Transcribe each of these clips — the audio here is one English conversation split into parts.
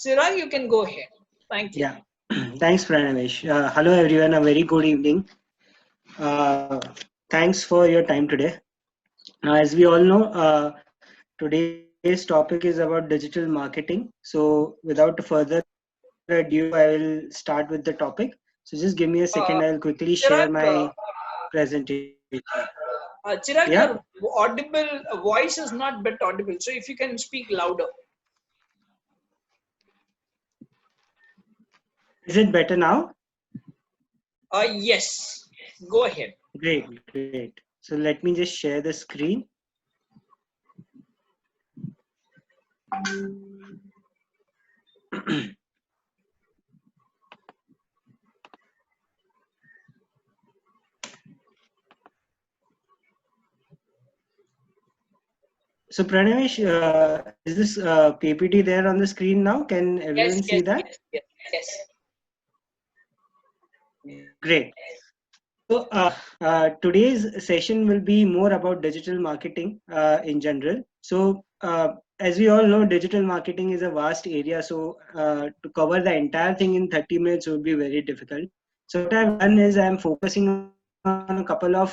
Chirag, you can go ahead. Thank you. Yeah, thanks, Pranavesh. Hello, everyone. A very good evening. Uh, Thanks for your time today. Now, as we all know, today's topic is about digital marketing. So, without further ado, I will start with the topic. So, just give me a second. I'll quickly share Uh, my Chirag, presentation. Yeah, Chirag, your audible voice is not bit audible. So if you can speak louder. is it better now? Yes. Go ahead. Great, great. So, let me just share the screen. So, Pranavesh, is this PPT there on the screen now? Can everyone Yes, see yes, that? yes, yes, yes. Great. So, today's session will be more about digital marketing in general. So, as we all know, digital marketing is a vast area. So, to cover the entire thing in 30 minutes would be very difficult. So, what I've done is I'm focusing on a couple of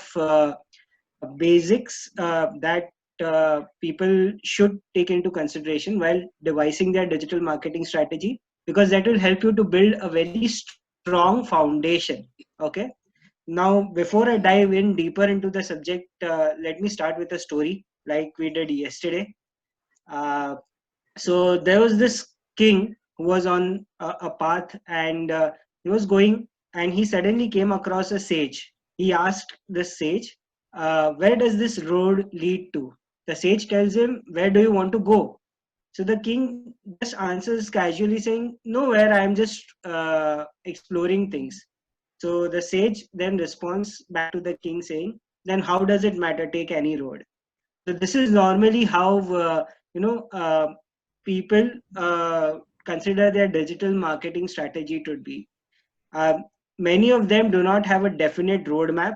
basics that people should take into consideration while devising their digital marketing strategy, because that will help you to build a very strong foundation. Okay. Now, before I dive in deeper into the subject, let me start with a story like we did yesterday. Uh, so there was this king who was on a path, and he was going, and he suddenly came across a sage. He asked the sage, where does this road lead to? The sage tells him, where do you want to go? So the king just answers casually saying, nowhere, I am just exploring things. So the sage then responds back to the king saying, then how does it matter? Take any road. So this is normally how you know people consider their digital marketing strategy to be. Um, Many of them do not have a definite roadmap.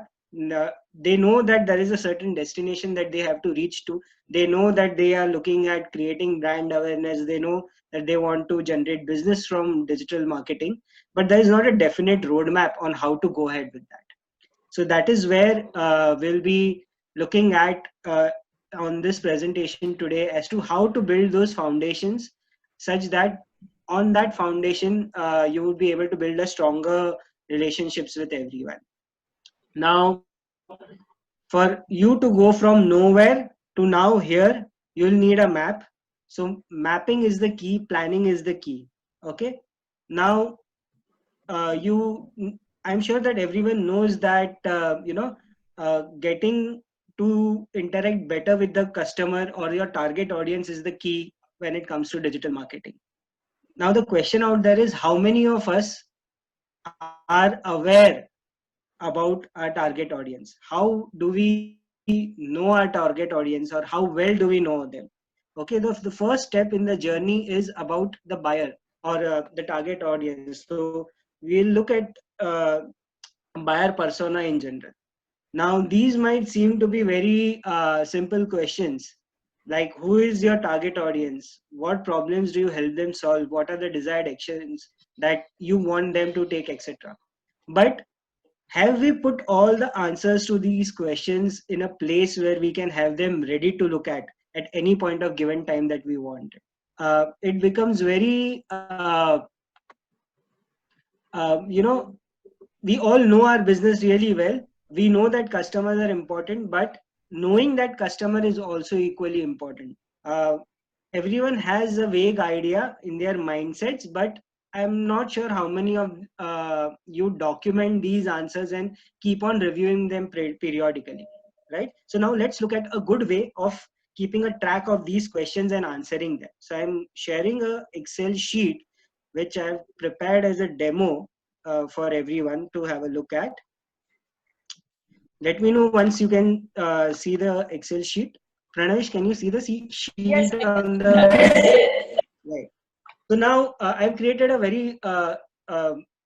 They know that there is a certain destination that they have to reach to. They know that they are looking at creating brand awareness. They know that they want to generate business from digital marketing, but there is not a definite roadmap on how to go ahead with that. So that is where we'll be looking at on this presentation today as to how to build those foundations such that on that foundation you would be able to build a stronger relationships with everyone. Now, for you to go from nowhere to now here, you'll need a map. So mapping is the key, planning is the key. Okay. Now, you I'm sure that everyone knows that getting to interact better with the customer or your target audience is the key when it comes to digital marketing. Now the question out there is, how many of us are aware about our target audience? How do we know our target audience, or how well do we know them? Okay, the first step in the journey is about the buyer or the target audience. So we'll look at uh, buyer persona in general. Now, these might seem to be very simple questions, like who is your target audience? What problems do you help them solve? What are the desired actions that you want them to take, etc. But have we put all the answers to these questions in a place where we can have them ready to look at any point of given time that we want? It becomes very, you know, we all know our business really well. We know that customers are important, but knowing that customer is also equally important. Uh, Everyone has a vague idea in their mindsets, but I'm not sure how many of you document these answers and keep on reviewing them periodically, right? So now let's look at a good way of keeping a track of these questions and answering them. So I'm sharing a Excel sheet which I've prepared as a demo for everyone to have a look at. Let me know once you can see the Excel sheet. Pranavish, can you see the sheet Yes, on I can the see that. right? So now I've created a very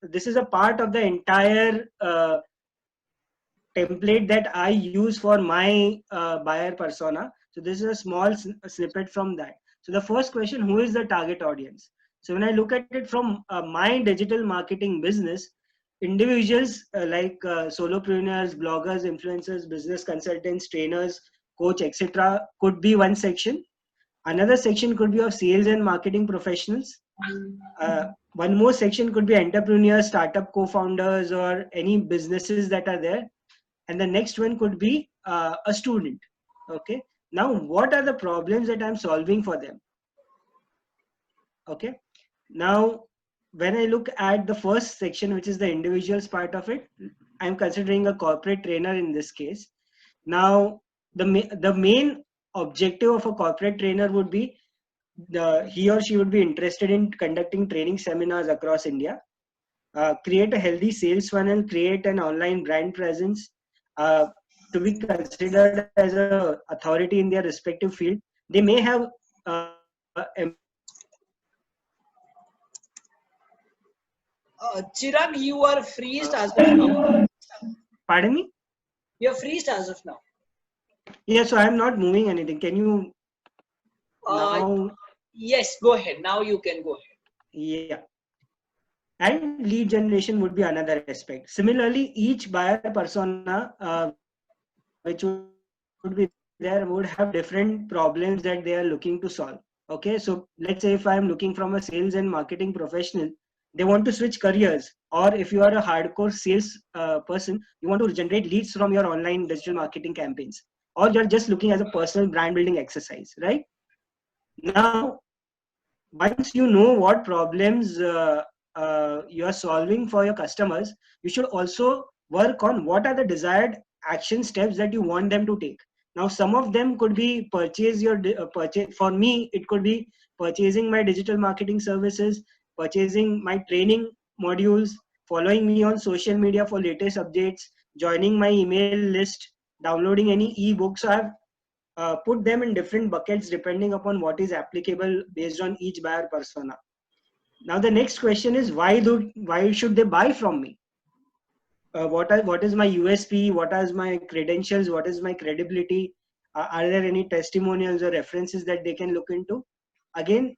this is a part of the entire template that I use for my buyer persona. So this is a small snippet from that. So the first question, who is the target audience? So when I look at it from my digital marketing business, individuals solopreneurs, bloggers, influencers, business consultants, trainers, coach, etc. could be one section. Another section could be of sales and marketing professionals. One more section could be entrepreneurs, startup co-founders, or any businesses that are there. And the next one could be a student. Okay. Now, what are the problems that I'm solving for them? Okay. Now, when I look at the first section, which is the individuals part of it, I'm considering a corporate trainer in this case. Now, the main objective of a corporate trainer would be he or she would be interested in conducting training seminars across India, create a healthy sales funnel, create an online brand presence, to be considered as a authority in their respective field. They may have Chirag, you are freezed as of now. pardon me? You're freezed as of now. Yeah, so I'm not moving anything. Can you now? Yes, go ahead. Now you can go ahead. Yeah. And lead generation would be another aspect. Similarly, each buyer persona which would be there would have different problems that they are looking to solve. Okay, so let's say if I am looking from a sales and marketing professional, they want to switch careers, or if you are a hardcore sales person, you want to generate leads from your online digital marketing campaigns, or you're just looking as a personal brand building exercise, right? Now, once you know what problems you are solving for your customers, you should also work on what are the desired action steps that you want them to take. Now, some of them could be purchase. For me, it could be purchasing my digital marketing services, purchasing my training modules, following me on social media for latest updates, joining my email list, downloading any ebook. So I've put them in different buckets depending upon what is applicable based on each buyer persona. Now the next question is why should they buy from me? What is my USP? What is my credentials? What is my credibility? Are there any testimonials or references that they can look into? Again,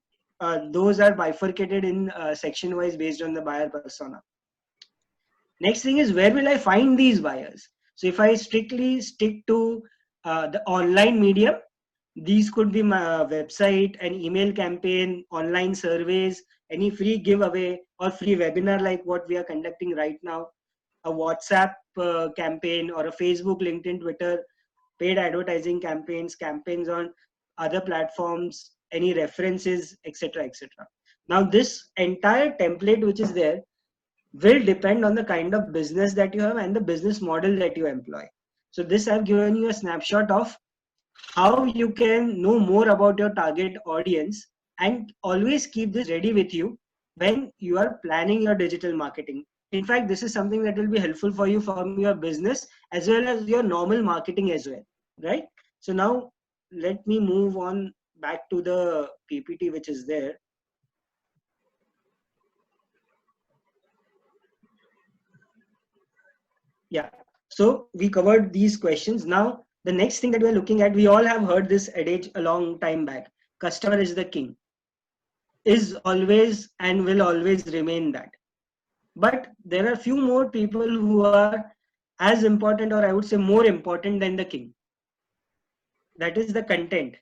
those are bifurcated in section wise based on the buyer persona. Next thing is, where will I find these buyers? So if I strictly stick to the online medium, these could be my website, an email campaign, online surveys, any free giveaway or free webinar like what we are conducting right now, a WhatsApp campaign, or a Facebook, LinkedIn, Twitter, paid advertising campaigns, campaigns on other platforms, any references, etc., etc. Now this entire template which is there will depend on the kind of business that you have and the business model that you employ. So this I've given you a snapshot of how you can know more about your target audience, and always keep this ready with you when you are planning your digital marketing. In fact, this is something that will be helpful for you from your business as well as your normal marketing as well, right? So now let me move on back to the PPT which is there. Yeah, so we covered these questions. Now the next thing that we're looking at, we all have heard this adage a long time back: customer is the king. Is always and will always remain that. But there are few more people who are as important, or I would say more important than the king. That is the content.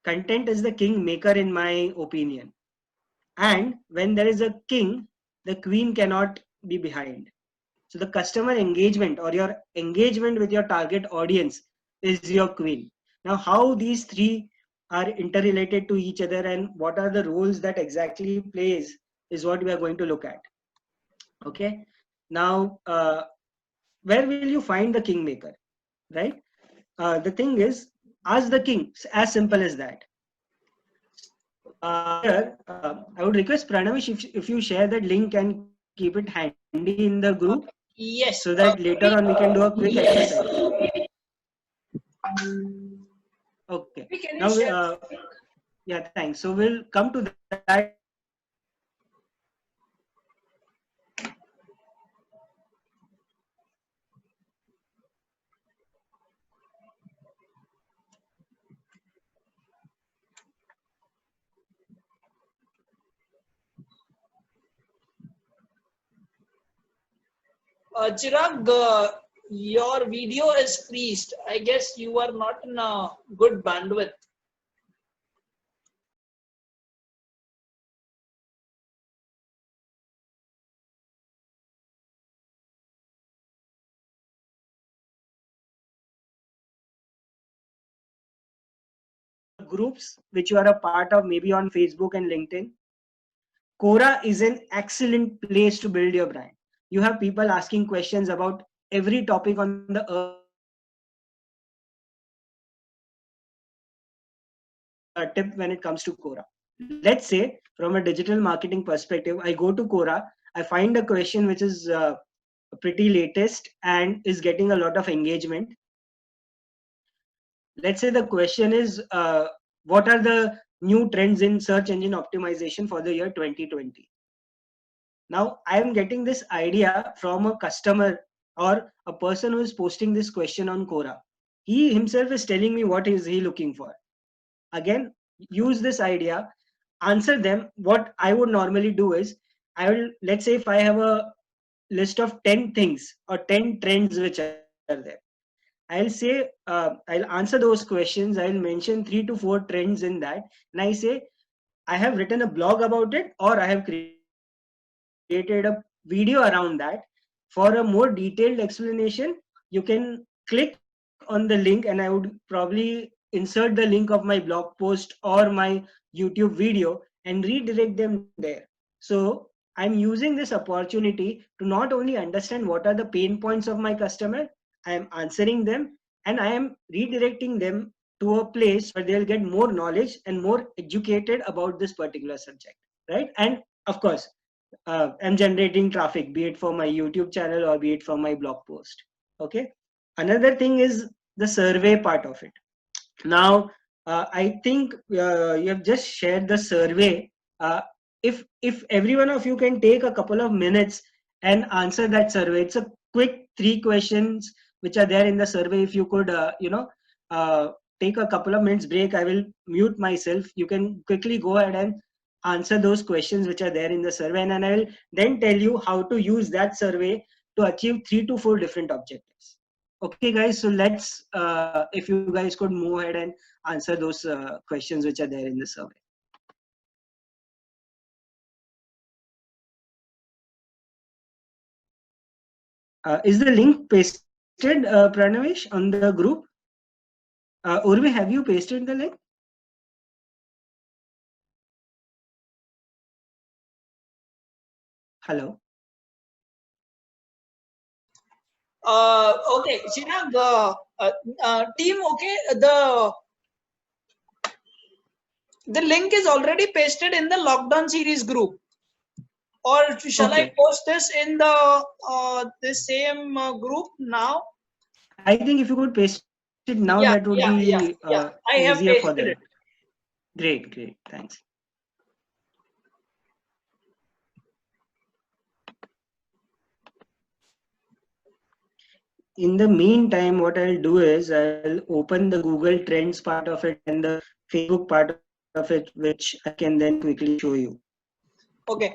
Content is the king maker in my opinion. And when there is a king, the queen cannot be behind. So the customer engagement or your engagement with your target audience is your queen. Now, how these three are interrelated to each other and what are the roles that exactly plays is what we are going to look at. Okay. Now, where will you find the kingmaker, right? The thing is, ask the king. As simple as that. Here, I would request Pranamish if you share that link and keep it handy in the group, Yes. so that later on we can do a quick exercise. Okay. Can you Now, share? yeah, thanks. So we'll come to that. Chirag, your video is freezed. I guess you are not in a good bandwidth. Groups which you are a part of, maybe on Facebook and LinkedIn, Quora is an excellent place to build your brand. You have people asking questions about every topic on the earth. A tip when it comes to Quora. Let's say from a digital marketing perspective, I go to Quora, I find a question which is pretty latest and is getting a lot of engagement. Let's say the question is, what are the new trends in search engine optimization for the year 2020? Now I am getting this idea from a customer or a person who is posting this question on Quora. He himself is telling me what is he looking for. Again, use this idea, answer them. What I would normally do is, I will, let's say if I have a list of 10 things or 10 trends which are there, I'll say, I'll answer those questions. I'll mention 3 to 4 trends in that. And I say, I have written a blog about it, or I have created a video around that. For a more detailed explanation, you can click on the link, and I would probably insert the link of my blog post or my YouTube video and redirect them there. So I'm using this opportunity to not only understand what are the pain points of my customer, I am answering them, and I am redirecting them to a place where they'll get more knowledge and more educated about this particular subject, right? And of course, I'm generating traffic, be it for my YouTube channel or be it for my blog post. Okay. Another thing is the survey part of it. Now, I think you have just shared the survey. If every one of you can take a couple of minutes and answer that survey, it's a quick 3 questions which are there in the survey. If you could, take a couple of minutes break, I will mute myself. You can quickly go ahead and answer those questions which are there in the survey, and I will then tell you how to use that survey to achieve 3 to 4 different objectives. Okay, guys. So let's, if you guys could move ahead and answer those questions which are there in the survey. Is the link pasted, Pranavesh, on the group? Urvi, have you pasted the link? Hello. Okay, Chirag, team, okay, the link is already pasted in the lockdown series group. Or shall I post this in the same group now? I think if you could paste it now, Yeah, that would be I have easier for pasted them. it. Great, thanks. In the meantime, what I'll do is I'll open the Google Trends part of it and the Facebook part of it, which I can then quickly show you. Okay.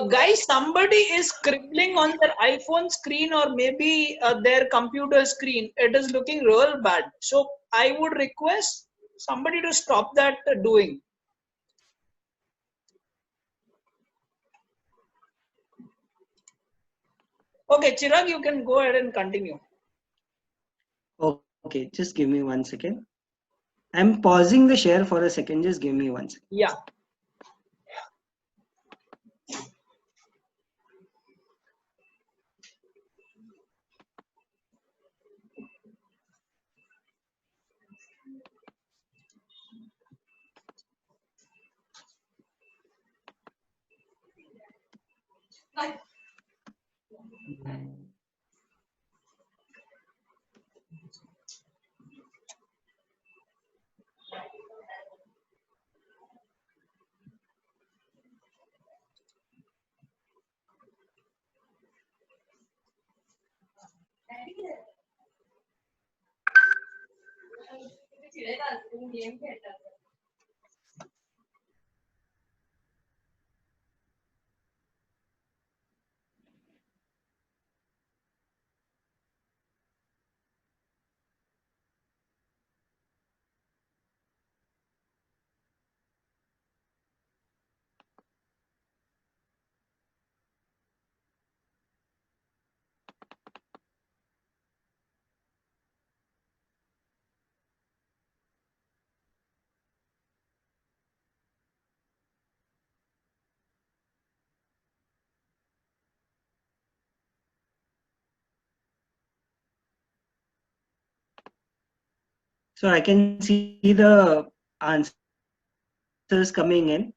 Guys, somebody is scribbling on their iPhone screen or maybe their computer screen. It is looking real bad. So I would request somebody to stop that doing. Okay, Chirag, you can go ahead and continue. Okay, just give me 1 second. I'm pausing the share for a second. Just give me 1 second. Yeah. So I can see the answers coming in.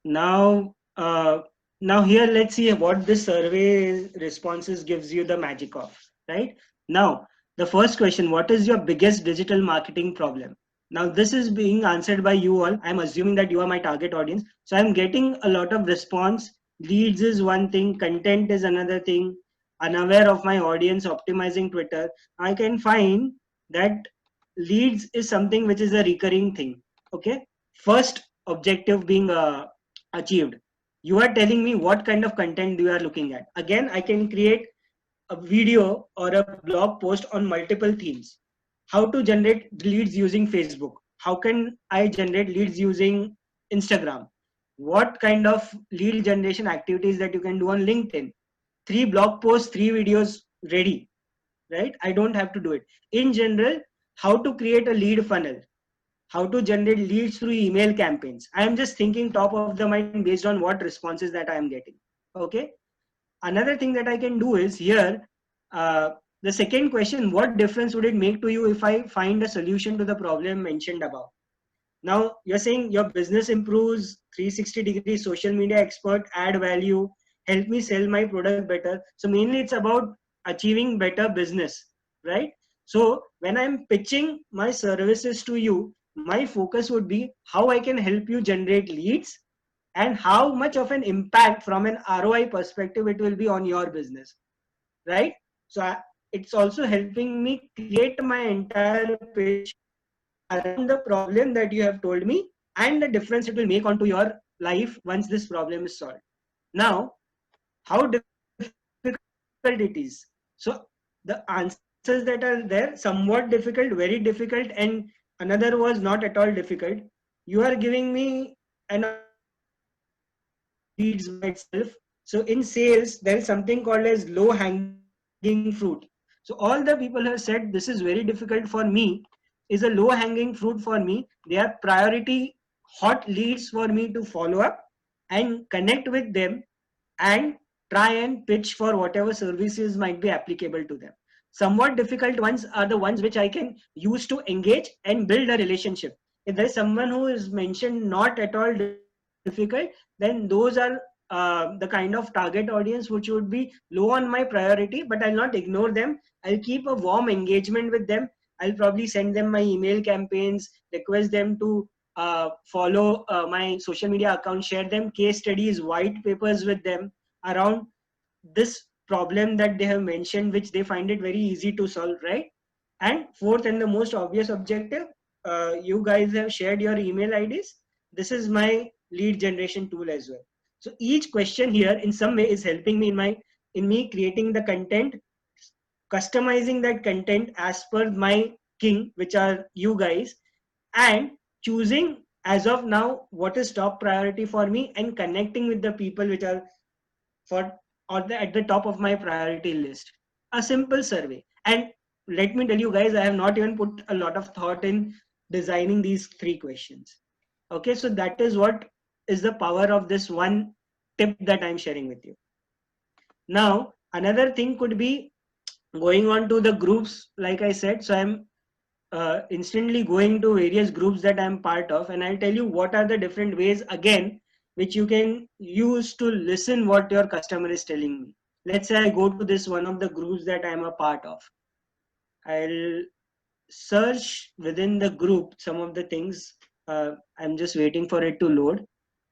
Now, now here let's see what this survey responses gives you the magic of, right? Now, the first question, what is your biggest digital marketing problem? Now, this is being answered by you all. I'm assuming that you are my target audience. So I'm getting a lot of response. Leads is one thing, content is another thing, unaware of my audience, optimizing Twitter. I can find that leads is something which is a recurring thing. Okay. First objective being achieved. You are telling me what kind of content you are looking at. Again, I can create a video or a blog post on multiple themes. How to generate leads using Facebook? How can I generate leads using Instagram? What kind of lead generation activities that you can do on LinkedIn? 3 blog posts, 3 videos ready, right? I don't have to do it. In general, how to create a lead funnel, how to generate leads through email campaigns. I am just thinking top of the mind based on what responses that I am getting. Okay. Another thing that I can do is here, the second question, what difference would it make to you if I find a solution to the problem mentioned above? Now you're saying your business improves, 360-degree social media expert, add value, help me sell my product better. So mainly it's about achieving better business, right? So when I'm pitching my services to you, my focus would be how I can help you generate leads and how much of an impact from an ROI perspective it will be on your business, right? So it's also helping me create my entire pitch around the problem that you have told me and the difference it will make onto your life once this problem is solved. Now, how difficult it is. So the answers that are there, somewhat difficult, very difficult, and another was not at all difficult. You are giving me an opportunity to generate leads by itself. So in sales, there is something called as low hanging fruit. So all the people have said this is very difficult for me, is a low hanging fruit for me. They are priority hot leads for me to follow up and connect with them and try and pitch for whatever services might be applicable to them. Somewhat difficult ones are the ones which I can use to engage and build a relationship. If there is someone who is mentioned not at all difficult, then those are the kind of target audience which would be low on my priority, but I'll not ignore them. I'll keep a warm engagement with them. I'll probably send them my email campaigns, request them to follow my social media account, share them case studies, white papers with them around this problem that they have mentioned, which they find it very easy to solve, right? And fourth and the most obvious objective, you guys have shared your email IDs. This is my lead generation tool as well. So each question here in some way is helping me in me creating the content, customizing that content as per my king, which are you guys, and choosing as of now what is top priority for me and connecting with the people which are for at the top of my priority list. A simple survey. And let me tell you guys, I have not even put a lot of thought in designing these 3 questions. Okay, so that is what is the power of this one tip that I'm sharing with you. Now, another thing could be going on to the groups, like I said. So I'm instantly going to various groups that I'm part of, and I'll tell you what are the different ways again which you can use to listen what your customer is telling me. Let's say I go to this one of the groups that I'm a part of. I'll search within the group some of the things. I'm just waiting for it to load.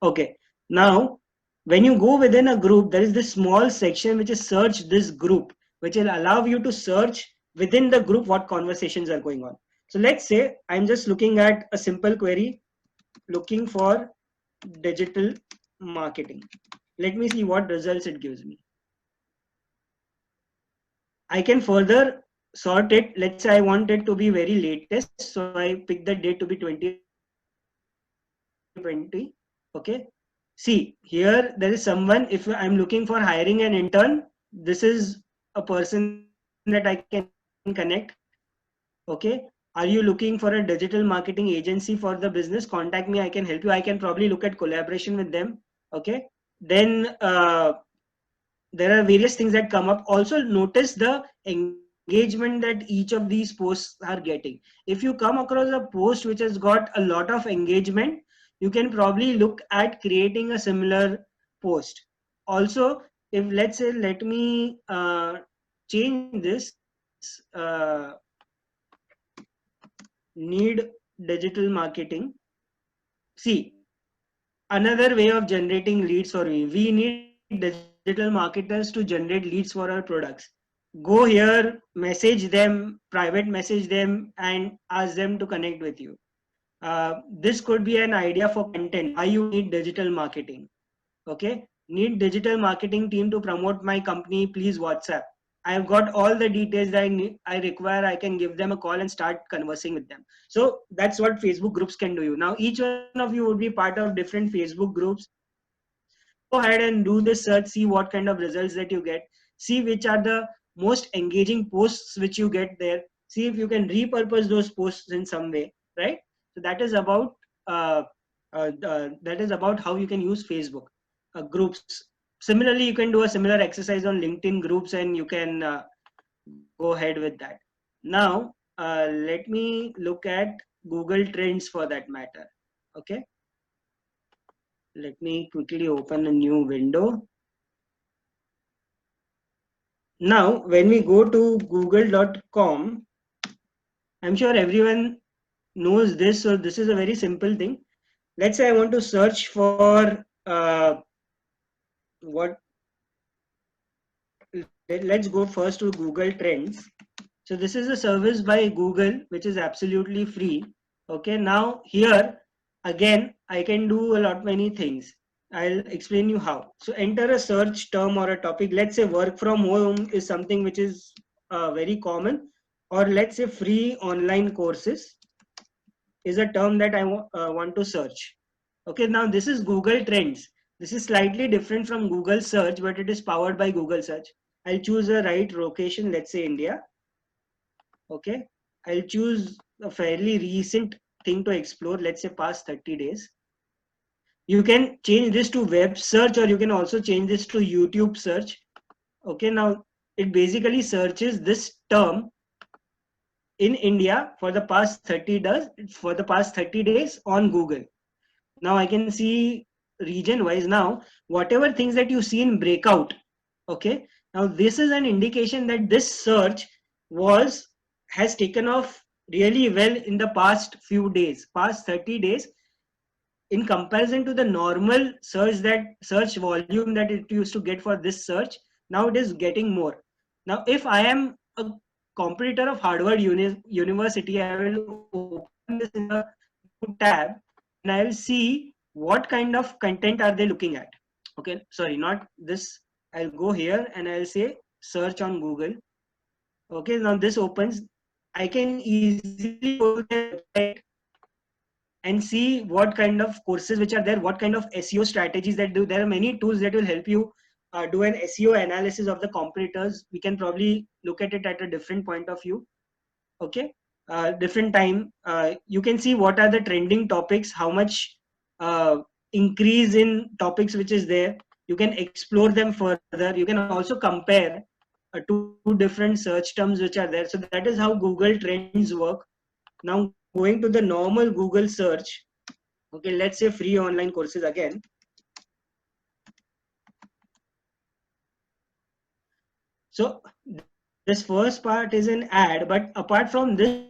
Okay, now when you go within a group, there is this small section which is search this group, which will allow you to search within the group what conversations are going on. So let's say I'm just looking at a simple query, looking for digital marketing. Let me see what results it gives me. I can further sort it. Let's say I want it to be very latest. So I pick the date to be 2020. Okay. See, here there is someone, if I'm looking for hiring an intern, this is a person that I can connect. Okay. Are you looking for a digital marketing agency for the business? Contact me. I can help you. I can probably look at collaboration with them. Okay. Then there are various things that come up. Also notice the engagement. engagement that each of these posts are getting. If you come across a post which has got a lot of engagement, you can probably look at creating a similar post. Also, if let's say, let me change this, need digital marketing. See, another way of generating leads for me, we need digital marketers to generate leads for our products. Go here, message them, private message them, and ask them to connect with you. This could be an idea for content, why you need digital marketing. Okay, need digital marketing team to promote my company, please WhatsApp. I've got all the details that I require. I can give them a call and start conversing with them. So that's what Facebook groups can do. You now, each one of you would be part of different Facebook groups. Go ahead and do this search, see what kind of results that you get, see which are the most engaging posts which you get there, see if you can repurpose those posts in some way, right? So uh, that is about how you can use Facebook groups. Similarly, you can do a similar exercise on LinkedIn groups, and you can go ahead with that. Now, let me look at Google Trends for that matter. Okay, let me quickly open a new window. Now, when we go to google.com, I'm sure everyone knows this. So this is a very simple thing. Let's say I want to search for what. Let's go first to Google Trends. So this is a service by Google, which is absolutely free. Okay, now here again, I can do a lot many things. I'll explain you how. So enter a search term or a topic. Let's say work from home is something which is very common, or let's say free online courses is a term that I want to search. Okay, now this is Google Trends. This is slightly different from Google Search, but it is powered by Google Search. I'll choose a right location, let's say India. Okay, I'll choose a fairly recent thing to explore, let's say past 30 days. You can change this to web search, or you can also change this to YouTube search. Okay, now it basically searches this term in India for the past 30 days on Google. Now I can see region wise. Now whatever things that you see in breakout, okay, now this is an indication that this search has taken off really well in the past few days, past 30 days, in comparison to the normal search volume that it used to get for this search. Now it is getting more. Now if I am a competitor of Harvard University, I will open this in a new tab, and I will see what kind of content are they looking at. Okay, sorry, not this. I'll go here and I'll say search on Google. Okay, now this opens. I can easily go to their website and see what kind of courses which are there, what kind of SEO strategies that do. There are many tools that will help you do an SEO analysis of the competitors. We can probably look at it at a different point of view. Okay, different time. You can see what are the trending topics, how much increase in topics which is there. You can explore them further. You can also compare two different search terms which are there. So that is how Google Trends work. Now going to the normal Google search. Okay, let's say free online courses again. So this first part is an ad, but apart from this,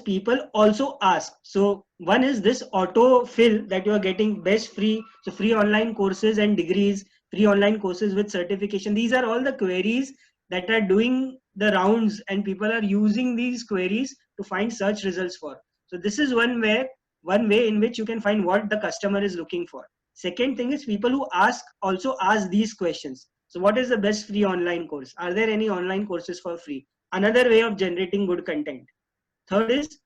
people also ask. So one is this autofill that you are getting best free. So free online courses and degrees, free online courses with certification. These are all the queries that are doing the rounds, and people are using these queries to find search results for. So this is one way in which you can find what the customer is looking for. Second thing is people who also ask these questions. So what is the best free online course? Are there any online courses for free? Another way of generating good content. Third is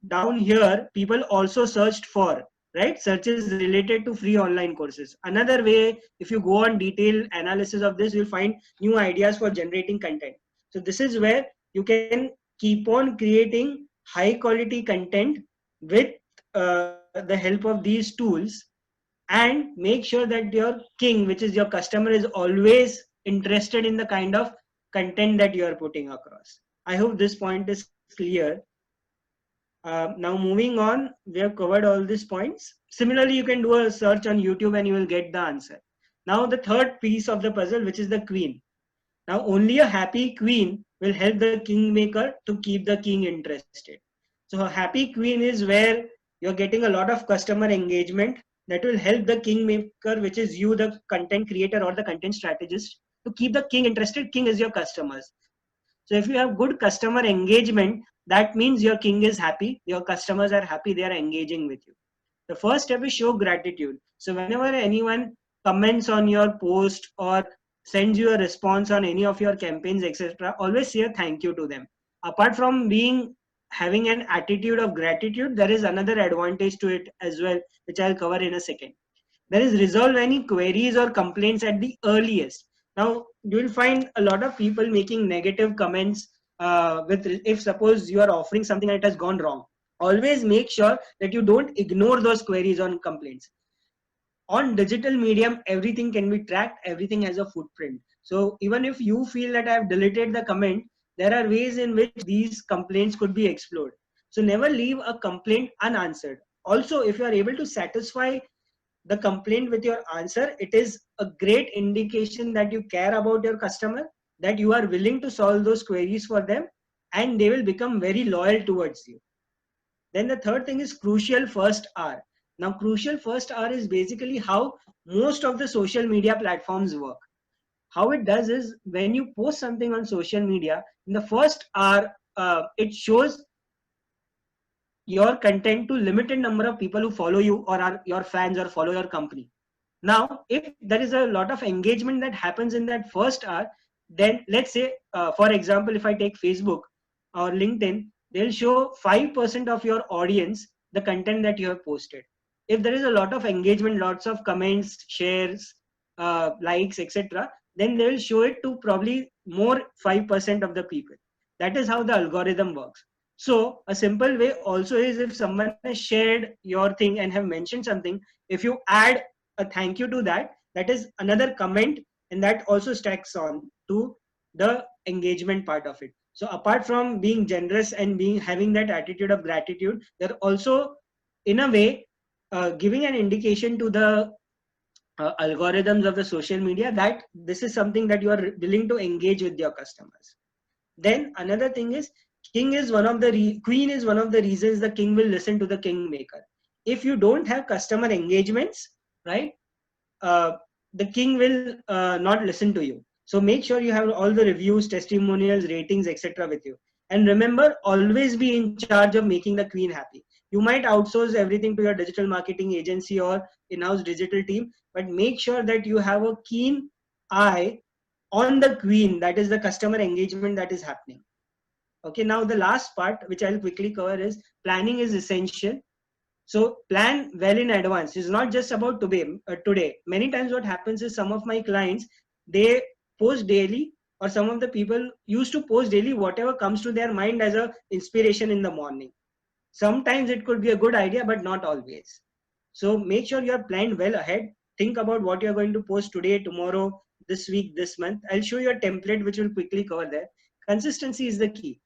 down here, people also searched for, right, searches related to free online courses. Another way, if you go on detailed analysis of this, you'll find new ideas for generating content. So this is where you can keep on creating high quality content with the help of these tools, and make sure that your king, which is your customer, is always interested in the kind of content that you are putting across. I hope this point is clear. Now moving on, we have covered all these points. Similarly, you can do a search on YouTube and you will get the answer. Now the third piece of the puzzle, which is the queen. Now only a happy queen will help the kingmaker to keep the king interested. So a happy queen is where you're getting a lot of customer engagement that will help the kingmaker, which is you, the content creator or the content strategist, to keep the king interested. King is your customers. So if you have good customer engagement, that means your king is happy, your customers are happy, they are engaging with you. The first step is show gratitude. So whenever anyone comments on your post or sends you a response on any of your campaigns, etc., always say a thank you to them. Apart from being having an attitude of gratitude, there is another advantage to it as well, which I'll cover in a second. There is resolve any queries or complaints at the earliest. Now you will find a lot of people making negative comments with, if suppose you are offering something and it has gone wrong, always make sure that you don't ignore those queries on complaints. On digital medium, everything can be tracked, everything has a footprint. So even if you feel that I have deleted the comment, there are ways in which these complaints could be explored. So never leave a complaint unanswered. Also, if you are able to satisfy the complaint with your answer, it is a great indication that you care about your customer, that you are willing to solve those queries for them, and they will become very loyal towards you. Then the third thing is crucial first hour. Now, crucial first hour is basically how most of the social media platforms work. How it does is when you post something on social media, in the first hour, it shows your content to limited number of people who follow you or are your fans or follow your company. Now, if there is a lot of engagement that happens in that first hour, then let's say, for example, if I take Facebook or LinkedIn, they'll show 5% of your audience the content that you have posted. If there is a lot of engagement, lots of comments, shares, likes, etc., then they will show it to probably more 5% of the people. That is how the algorithm works. So a simple way also is, if someone has shared your thing and have mentioned something, if you add a thank you to that, that is another comment, and that also stacks on to the engagement part of it. So apart from being generous and being having that attitude of gratitude, they're also in a way giving an indication to the algorithms of the social media that this is something that you are willing to engage with your customers. Then another thing is, king is one of the queen is one of the reasons the king will listen to the kingmaker. If you don't have customer engagements, right, uh, the king will not listen to you. So make sure you have all the reviews, testimonials, ratings, etc. with you. And remember, always be in charge of making the queen happy. You might outsource everything to your digital marketing agency or in-house digital team, but make sure that you have a keen eye on the queen, that is the customer engagement that is happening. Okay, now the last part which I'll quickly cover is planning is essential. So plan well in advance. It's not just about today. Many times what happens is, some of my clients, they post daily, or some of the people used to post daily whatever comes to their mind as a inspiration in the morning. Sometimes it could be a good idea, but not always. So make sure you are planned well ahead. Think about what you're going to post today, tomorrow, this week, this month. I'll show you a template which will quickly cover that. Consistency is the key.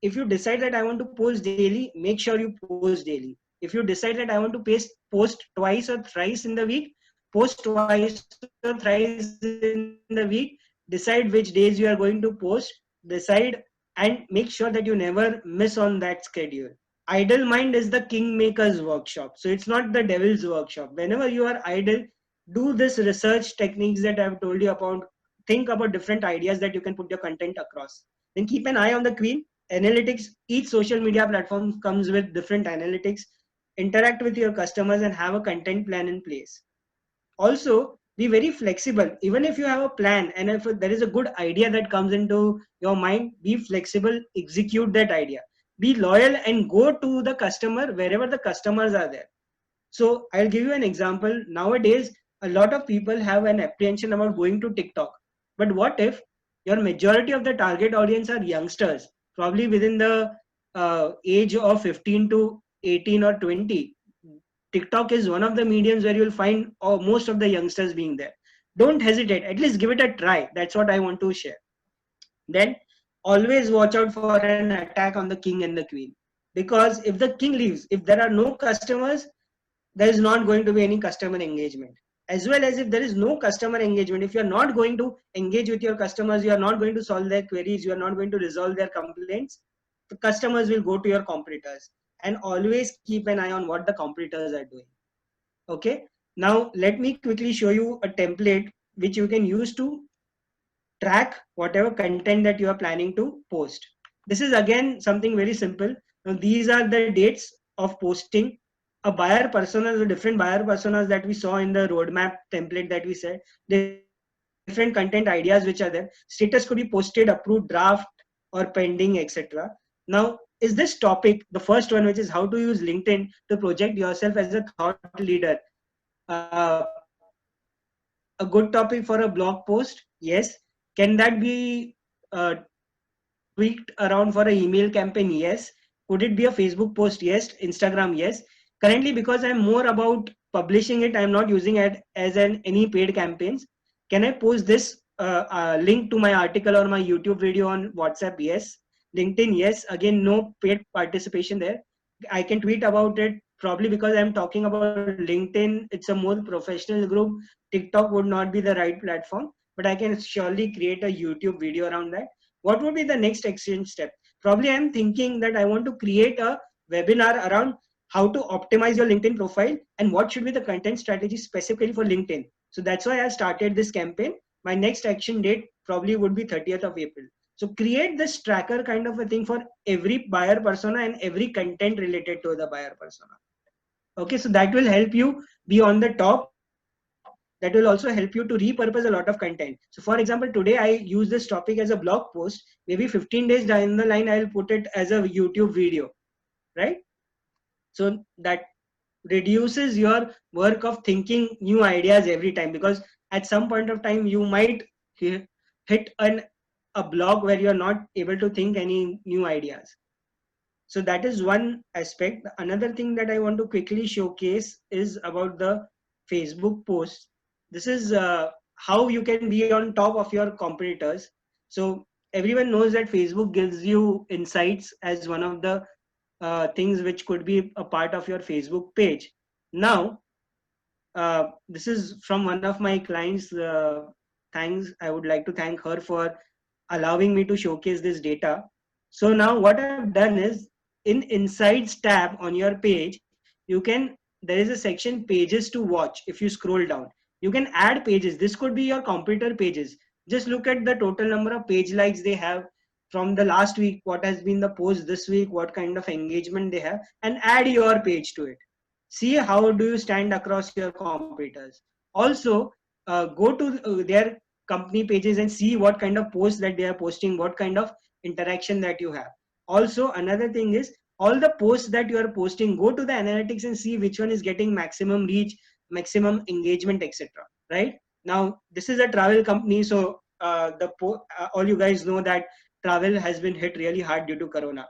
If you decide that I want to post daily, make sure you post daily. If you decide that I want to post twice or thrice in the week, post twice or thrice in the week. Decide which days you are going to post. Decide and make sure that you never miss on that schedule. Idle mind is the kingmaker's workshop. So it's not the devil's workshop. Whenever you are idle, do this research techniques that I've told you about. Think about different ideas that you can put your content across. Then keep an eye on the queen. Analytics, each social media platform comes with different analytics. Interact with your customers and have a content plan in place. Also, be very flexible. Even if you have a plan and if there is a good idea that comes into your mind, be flexible, execute that idea. Be loyal and go to the customer wherever the customers are there. So I'll give you an example. Nowadays, a lot of people have an apprehension about going to TikTok. But what if your majority of the target audience are youngsters, probably within the age of 15 to 18 or 20? TikTok is one of the mediums where you'll find most of the youngsters being there. Don't hesitate. At least give it a try. That's what I want to share. then always watch out for an attack on the king and the queen. Because if the king leaves, if there are no customers, there is not going to be any customer engagement. As well as if there is no customer engagement, if you are not going to engage with your customers, you are not going to solve their queries, you are not going to resolve their complaints, the customers will go to your competitors. And always keep an eye on what the competitors are doing. Okay, now let me quickly show you a template which you can use to track whatever content that you are planning to post. This is again something very simple. Now, these are the dates of posting. A buyer persona, the different buyer personas that we saw in the roadmap template that we said, different content ideas which are there. Status could be posted, approved, draft, or pending, etc. Now, is this topic, the first one, which is how to use LinkedIn to project yourself as a thought leader, a good topic for a blog post? Yes. Can that be tweaked around for an email campaign? Yes. Could it be a Facebook post? Yes. Instagram? Yes. Currently, because I'm more about publishing it, I'm not using it as any paid campaigns. Can I post this link to my article or my YouTube video on WhatsApp? Yes. LinkedIn? Yes. Again, no paid participation there. I can tweet about it probably because I'm talking about LinkedIn. It's a more professional group. TikTok would not be the right platform, but I can surely create a YouTube video around that. What would be the next action step? Probably I'm thinking that I want to create a webinar around how to optimize your LinkedIn profile and what should be the content strategy specifically for LinkedIn. So that's why I started this campaign. My next action date probably would be 30th of April. So create this tracker kind of a thing for every buyer persona and every content related to the buyer persona. Okay, so that will help you be on the top. That will also help you to repurpose a lot of content. So for example, today I use this topic as a blog post. Maybe 15 days down the line, I'll put it as a YouTube video, right? So that reduces your work of thinking new ideas every time, because at some point of time you might hit a block where you're not able to think any new ideas. So that is one aspect. Another thing that I want to quickly showcase is about the Facebook posts. This is how you can be on top of your competitors. So everyone knows that Facebook gives you insights as one of the things which could be a part of your Facebook page. Now, this is from one of my clients. Thanks. I would like to thank her for allowing me to showcase this data. So now what I've done is, in Insights tab on your page, there is a section pages to watch. If you scroll down, you can add pages. This could be your competitor pages. Just look at the total number of page likes they have from the last week, what has been the post this week, what kind of engagement they have, and add your page to it. See how do you stand across your competitors. Also, go to their company pages and see what kind of posts that they are posting, what kind of interaction that you have. Also, another thing is, all the posts that you are posting, go to the analytics and see which one is getting maximum reach, maximum engagement, etc. Right now, this is a travel company, so all you guys know that travel has been hit really hard due to corona.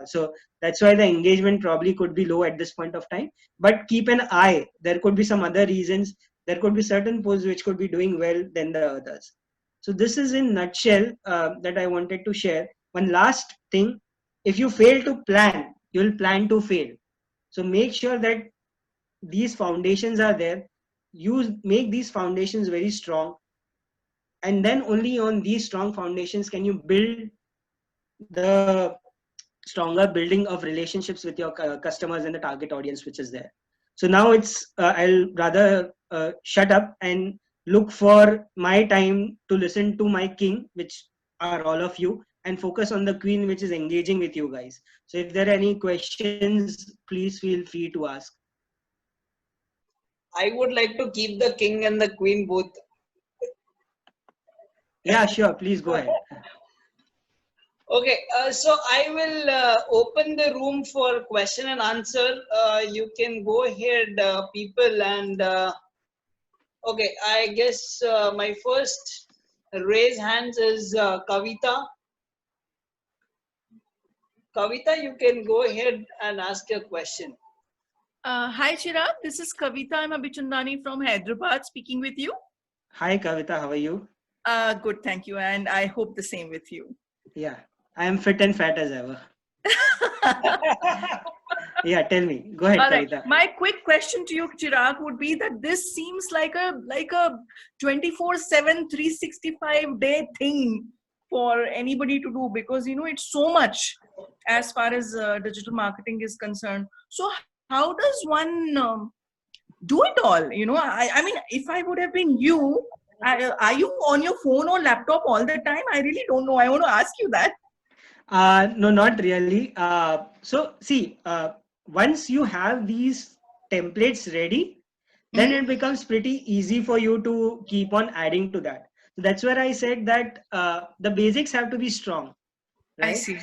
So that's why the engagement probably could be low at this point of time. But keep an eye. There could be some other reasons. There could be certain posts which could be doing well than the others. So this is in nutshell that I wanted to share. One last thing: if you fail to plan, you'll plan to fail. So make sure that these foundations are there. You make these foundations very strong, and then only on these strong foundations can you build the stronger building of relationships with your customers and the target audience which is there. So now I'll rather shut up and look for my time to listen to my king, which are all of you, and focus on the queen, which is engaging with you guys. So if there are any questions, please feel free to ask. I would like to keep the king and the queen both. Yeah, sure, please go ahead. Okay, so I will open the room for question and answer. You can go ahead, people, and okay, I guess my first raise hands is Kavita. Kavita, you can go ahead and ask your question. Hi Chirag, this is Kavita. I'm Abhichundani from Hyderabad speaking with you. Hi Kavita, how are you? Good, thank you. And I hope the same with you. Yeah, I am fit and fat as ever. Yeah, tell me. Go ahead, All right. Kavita. My quick question to you, Chirag, would be that this seems like a 24/7, 365-day thing for anybody to do, because it's so much as far as digital marketing is concerned. So how does one do it all? I mean, if I would have been you, are you on your phone or laptop all the time? I really don't know. I want to ask you that. No, not really. So see, once you have these templates ready, then it becomes pretty easy for you to keep on adding to that. So that's where I said that the basics have to be strong, I right? see.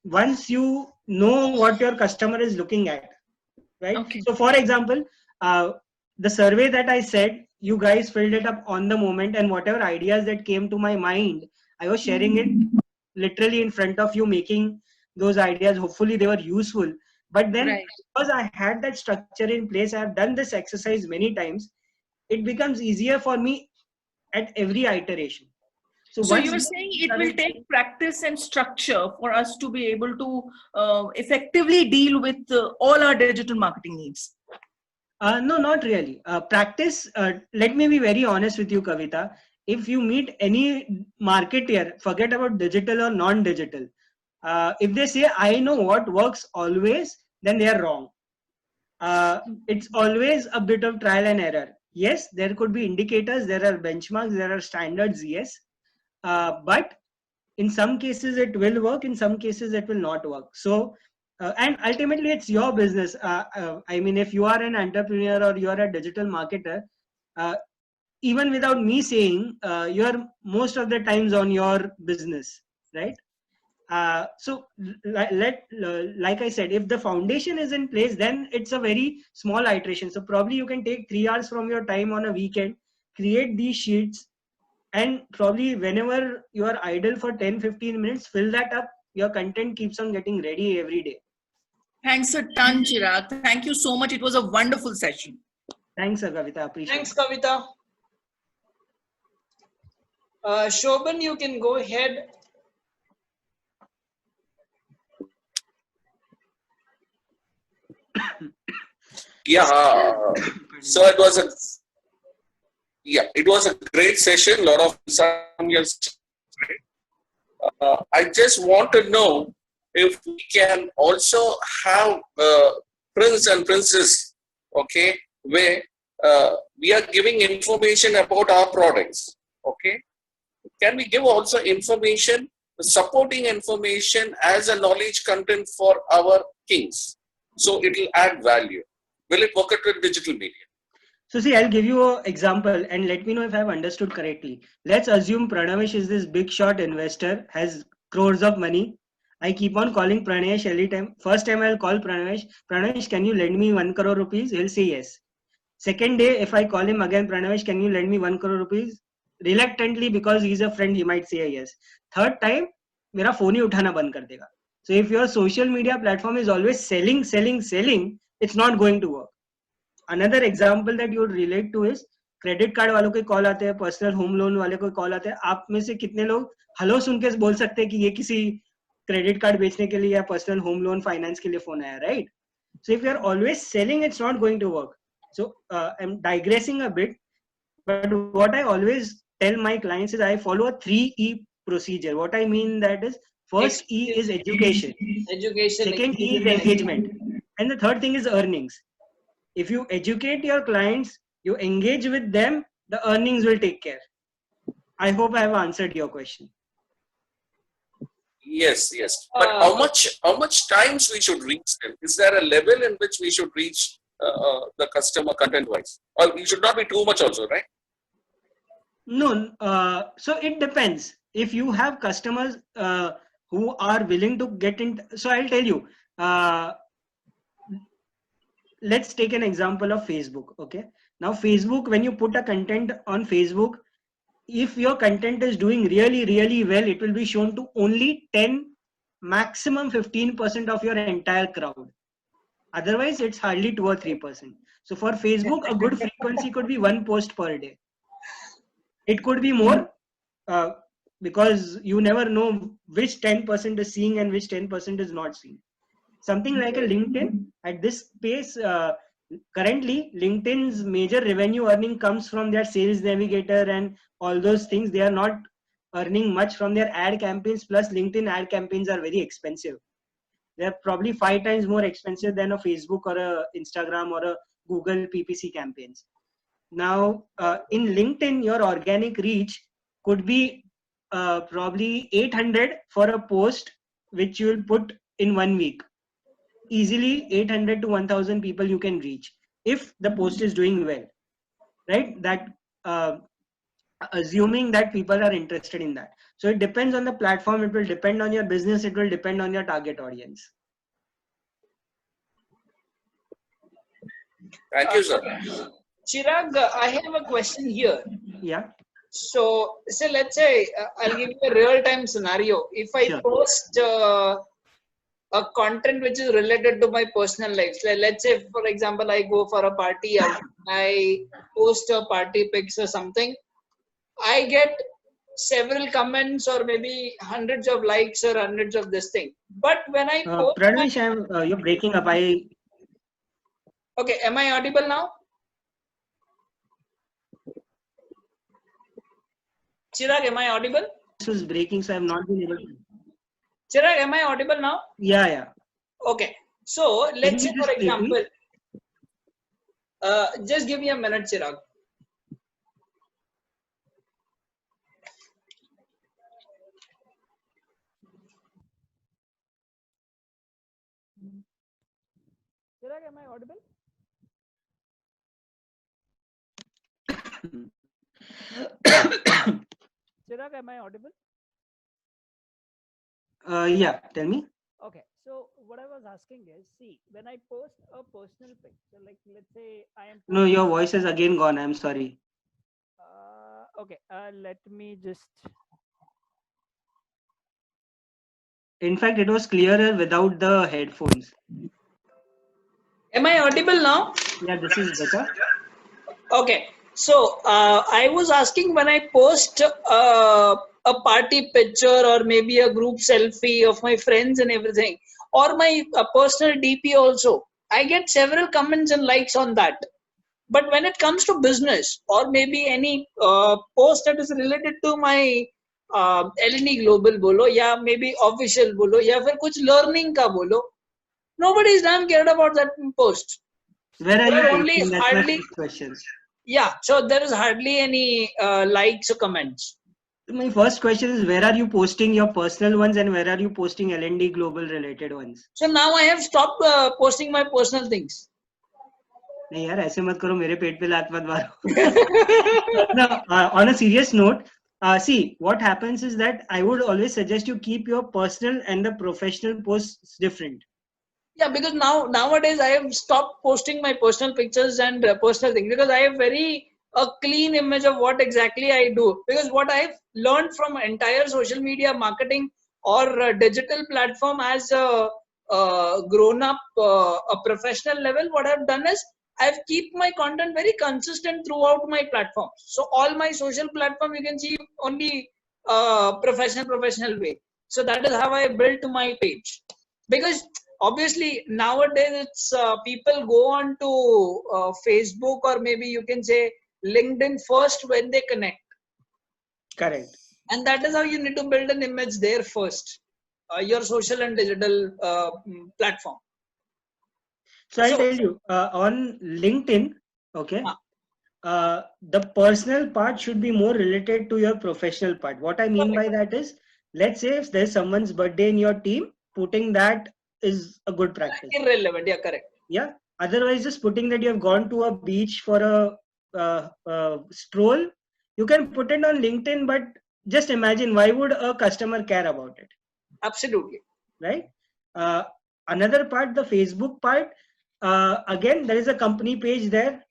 Once you know what your customer is looking at, right? Okay. So for example, the survey that I said, you guys filled it up on the moment, and whatever ideas that came to my mind, I was sharing it literally in front of you, making those ideas. Hopefully they were useful. But then Right. because I had that structure in place, I have done this exercise many times, it becomes easier for me at every iteration. So So once you're saying it will take practice and structure for us to be able to effectively deal with all our digital marketing needs. no, not really. Practice, let me be very honest with you, Kavita. If you meet any marketer, forget about digital or non-digital. If they say, I know what works always, then they are wrong. It's always a bit of trial and error. Yes, there could be indicators, there are benchmarks, there are standards, yes. But in some cases it will work, in some cases it will not work. So and ultimately it's your business. I mean, if you are an entrepreneur or you are a digital marketer, uh, even without me saying, you're most of the times on your business, right? So like I said, if the foundation is in place, then it's a very small iteration. So probably you can take 3 hours from your time on a weekend, create these sheets, and probably whenever you are idle for 10-15 minutes, fill that up. Your content keeps on getting ready every day. Thanks a ton, Chirag. Thank you so much. It was a wonderful session. Thanks, Kavita. Appreciate Thanks, it. Kavita. Shobhan, you can go ahead. Yeah, so it was a great session. A lot of some I just want to know if we can also have prince and princess, okay, where we are giving information about our products, okay. Can we give also information, supporting information as a knowledge content for our kings? So it will add value. Will it work with digital media? So see, I'll give you an example and let me know if I've understood correctly. Let's assume Pranavesh is this big shot investor, has crores of money. I keep on calling Pranesh every time. First time I'll call Pranavesh, Pranavesh, can you lend me 1 crore rupees? He'll say yes. Second day, if I call him again, Pranavesh, can you lend me 1 crore rupees? Reluctantly, because he's a friend, he might say yes. Third time, मेरा phone ही उठाना बंद कर देगा. So if your social media platform is always selling, it's not going to work. Another example that you would relate to is credit card वालों के call आते हैं, personal home loan वाले को कॉल आते हैं. आप में से कितने लोग हेलो सुन के बोल सकते हैं कि ये किसी क्रेडिट कार्ड बेचने के लिए या पर्सनल होम लोन फाइनेंस के लिए फोन आया, right? So if you are always selling, it's not going to work. So I'm digressing a bit, but what I always tell my clients is I follow a 3E procedure. What I mean that is, first E is education, second E is engagement, and the third thing is earnings. If you educate your clients, you engage with them, the earnings will take care. I hope I have answered your question. Yes. But how much times we should reach them? Is there a level in which we should reach the customer content-wise? Or we should not be too much also, right? No, so it depends. If you have customers who are willing to get in, so I'll tell you. Let's take an example of Facebook. Okay, now Facebook, when you put a content on Facebook, if your content is doing really well, it will be shown to only 10, maximum 15% of your entire crowd. Otherwise, it's hardly 2 or 3%. So for Facebook, a good frequency could be 1 post per day. It could be more, because you never know which 10% is seeing and which 10% is not seeing. Something like a LinkedIn at this pace, currently LinkedIn's major revenue earning comes from their sales navigator and all those things. They are not earning much from their ad campaigns. Plus LinkedIn ad campaigns are very expensive. They're probably 5 times more expensive than a Facebook or a Instagram or a Google PPC campaigns. Now, in LinkedIn, your organic reach could be probably 800 for a post which you will put in 1 week. Easily 800 to 1000 people you can reach if the post is doing well, right? That assuming that people are interested in that. So it depends on the platform. It will depend on your business. It will depend on your target audience. Thank you, sir. Chirag, I have a question here. Yeah. So let's say I'll give you a real-time scenario. If I Sure. post a content which is related to my personal life, let's say, for example, I go for a party, I post a party pics or something, I get several comments or maybe hundreds of likes or hundreds of this thing. But when I post, Pranamish, you're breaking up. Okay, am I audible now? Chirag, am I audible? This was breaking, so I'm not been able to. Chirag, am I audible now? Yeah. Okay. So let's say, Can you for just example, repeat? just give me a minute, Chirag. Chirag, am I audible? Chirag, am I audible? Yeah, tell me. Okay, so what I was asking is, see, when I post a personal picture, like let's say I am. No, your voice is again gone. I'm sorry. Okay, let me just. In fact, it was clearer without the headphones. Am I audible now? Yeah, this is better. Okay, so I was asking, when I post a party picture or maybe a group selfie of my friends and everything, or my personal DP also, I get several comments and likes on that. But when it comes to business or maybe any post that is related to my L&D Global bolo, या maybe official bolo, या फिर कुछ learning का bolo, nobody is damn cared about that post. Where are There you are only posting? That's my hardly. first question. Yeah, so there is hardly any likes or comments. My first question is, where are you posting your personal ones and where are you posting L&D Global related ones? So now I have stopped posting my personal things. नहीं यार ऐसे मत करो मेरे पेट पे लात मत मारो. No, on a serious note, see, what happens is that I would always suggest you keep your personal and the professional posts different. Yeah, because nowadays I have stopped posting my personal pictures and personal things, because I have very clean image of what exactly I do. Because what I've learned from entire social media marketing or digital platform as a grown up, a professional level, what I've done is I've keep my content very consistent throughout my platform. So all my social platform you can see only professional way. So that is how I built my page. Because obviously nowadays it's people go on to Facebook or maybe you can say LinkedIn first when they connect. Correct. And that is how you need to build an image there first, your social and digital platform. So I'll tell you, on LinkedIn, okay, the personal part should be more related to your professional part. What I mean by that is, let's say if there's someone's birthday in your team, putting that is a good practice. Irrelevant, yeah, correct. Yeah. Otherwise, just putting that you have gone to a beach for a stroll, you can put it on LinkedIn, but just imagine, why would a customer care about it? Absolutely. Right. Another part, the Facebook part, again, there is a company page there.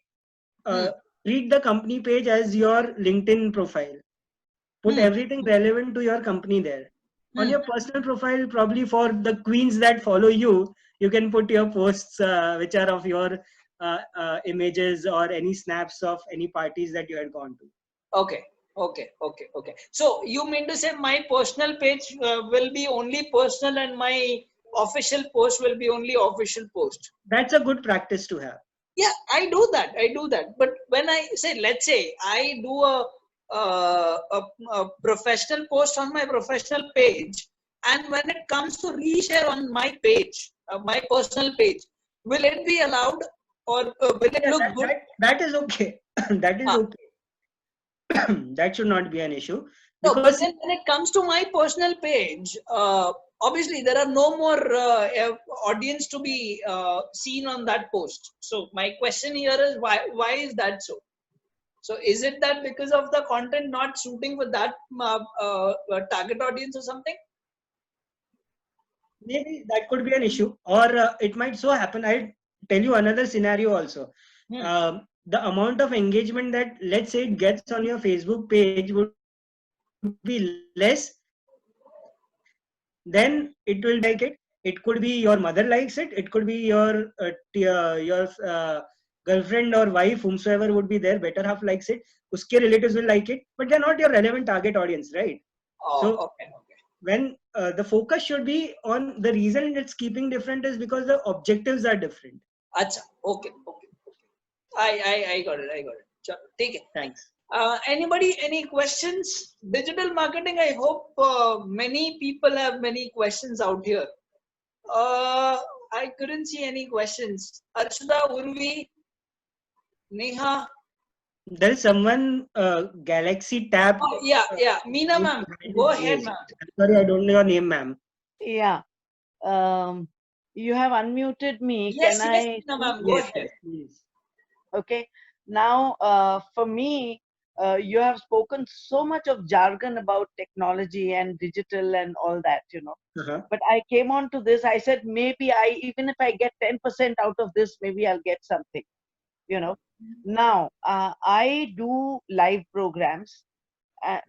Treat the company page as your LinkedIn profile. Put everything relevant to your company there. On your personal profile, probably for the queens that follow you, you can put your posts which are of your images or any snaps of any parties that you had gone to. Okay. Okay, okay, okay. So you mean to say my personal page will be only personal and my official post will be only official post? That's a good practice to have. Yeah, I do that. But when I say, let's say I do a professional post on my professional page, and when it comes to reshare on my page, my personal page, will it be allowed, or will it Yeah, look good? that is okay. That is Ah, okay. That should not be an issue no, but because then when it comes to my personal page, obviously there are no more audience to be seen on that post. So my question here is, why is that so? So is it that because of the content not suiting with that target audience or something? maybe that could be an issue, or it might so happen. I'll tell you another scenario also. Hmm. The amount of engagement that, let's say, it gets on your Facebook page would be less, then it will like it. It could be your mother likes it. It could be your girlfriend or wife, whomsoever would be there, better half likes it. Uske relatives will like it, but they're not your relevant target audience, right? Oh, So okay, okay. when the focus should be on, the reason it's keeping different is because the objectives are different. Acha, okay, okay. I got it, I got it. Chalo, take it. Thanks. Anybody, any questions? Digital marketing, I hope many people have many questions out here. I couldn't see any questions. Arshada, Urvi, Neha. There is someone, Galaxy Tab. Oh, yeah. Meena ma'am, go ahead, ma'am. I'm sorry, I don't know your name, ma'am. Yeah. You have unmuted me. Yes, Can yes, I? Meena ma'am, go Yes, ahead. yes, please. Okay. Now, for me, you have spoken so much of jargon about technology and digital and all that, you know. Uh-huh. But I came on to this. I said maybe even if I get 10% out of this, maybe I'll get something, you know. Now, I do live programs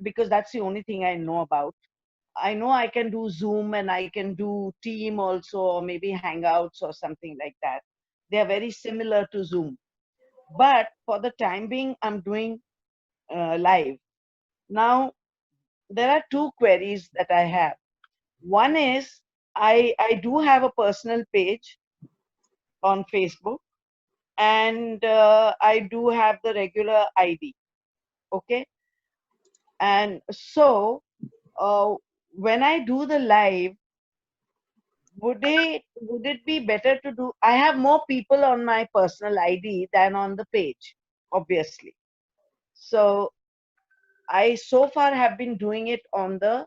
because that's the only thing I know about. I know I can do Zoom and I can do Team also, or maybe Hangouts or something like that. They are very similar to Zoom. But for the time being, I'm doing live. Now, there are two queries that I have. One is I do have a personal page on Facebook, and I do have the regular ID. Okay. And so when I do the live, would it be better to do? I have more people on my personal ID than on the page, obviously. So I so far have been doing it on the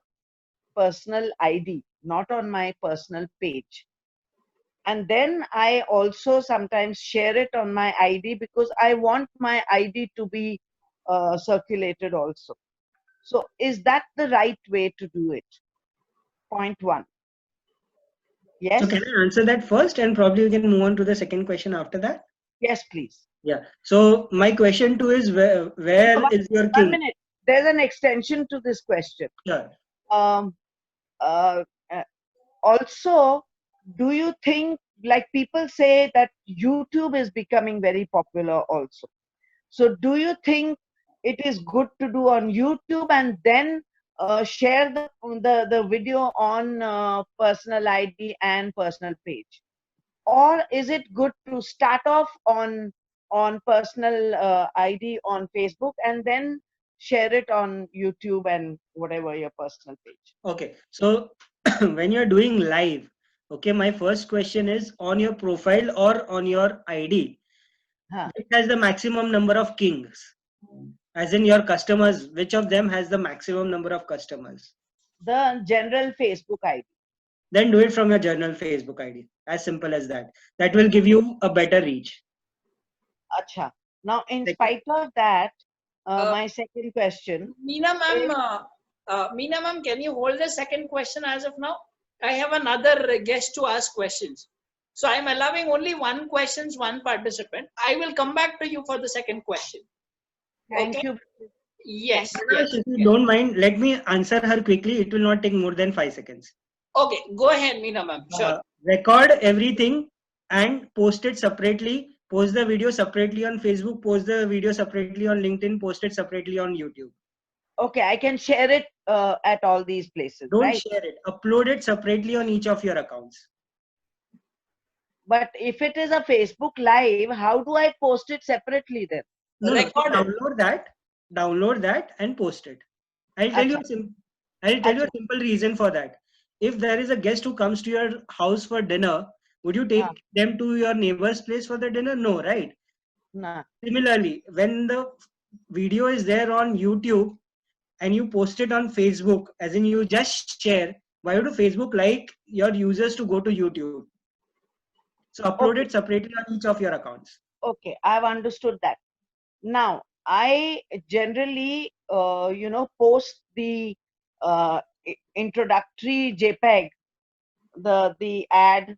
personal ID, not on my personal page. And then I also sometimes share it on my ID because I want my ID to be circulated also. So is that the right way to do it? Point one. Yes. So can I answer that first, and probably we can move on to the second question after that? Yes, please. Yeah. So my question too is, where is your 1 king? minute. There's an extension to this question. Sure. Um, uh, also, do you think, like people say that YouTube is becoming very popular also? So do you think it is good to do on YouTube and then share the video on personal ID and personal page? Or is it good to start off on personal ID on Facebook and then share it on YouTube and whatever your personal page? Okay. So when you're doing live, okay, my first question is, on your profile or on your ID, Huh. which has the maximum number of kings? As in your customers, which of them has the maximum number of customers? The general Facebook ID. Then do it from your journal Facebook ID. As simple as that. That will give you a better reach. Acha. Now, in Second- spite of that, Uh, my second question. Meena ma'am, can you hold the second question as of now? I have another guest to ask questions. So I'm allowing only one questions, one participant. I will come back to you for the second question. Thank Okay. you. Yes, Prakash, yes. if you don't mind, let me answer her quickly. It will not take more than 5 seconds. Okay, go ahead, Meena ma'am. Sure. Record everything and post it separately. Post the video separately on Facebook. Post the video separately on LinkedIn. Post it separately on YouTube. Okay, I can share it at all these places, Don't right? share it. Upload it separately on each of your accounts. But if it is a Facebook Live, how do I post it separately then? No, no. So Record it. download that, and post it. I'll tell you Acha, I'll tell you acha. a simple reason for that. If there is a guest who comes to your house for dinner, would you हाँ, take them to your neighbor's place for the dinner? No, right? ना. Similarly, when the video is there on YouTube and you post it on Facebook, as in you just share, why would Facebook like your users to go to YouTube? So upload Okay, it separately on each of your accounts. okay, I've understood that. Now, I generally, post the introductory JPEG, the ad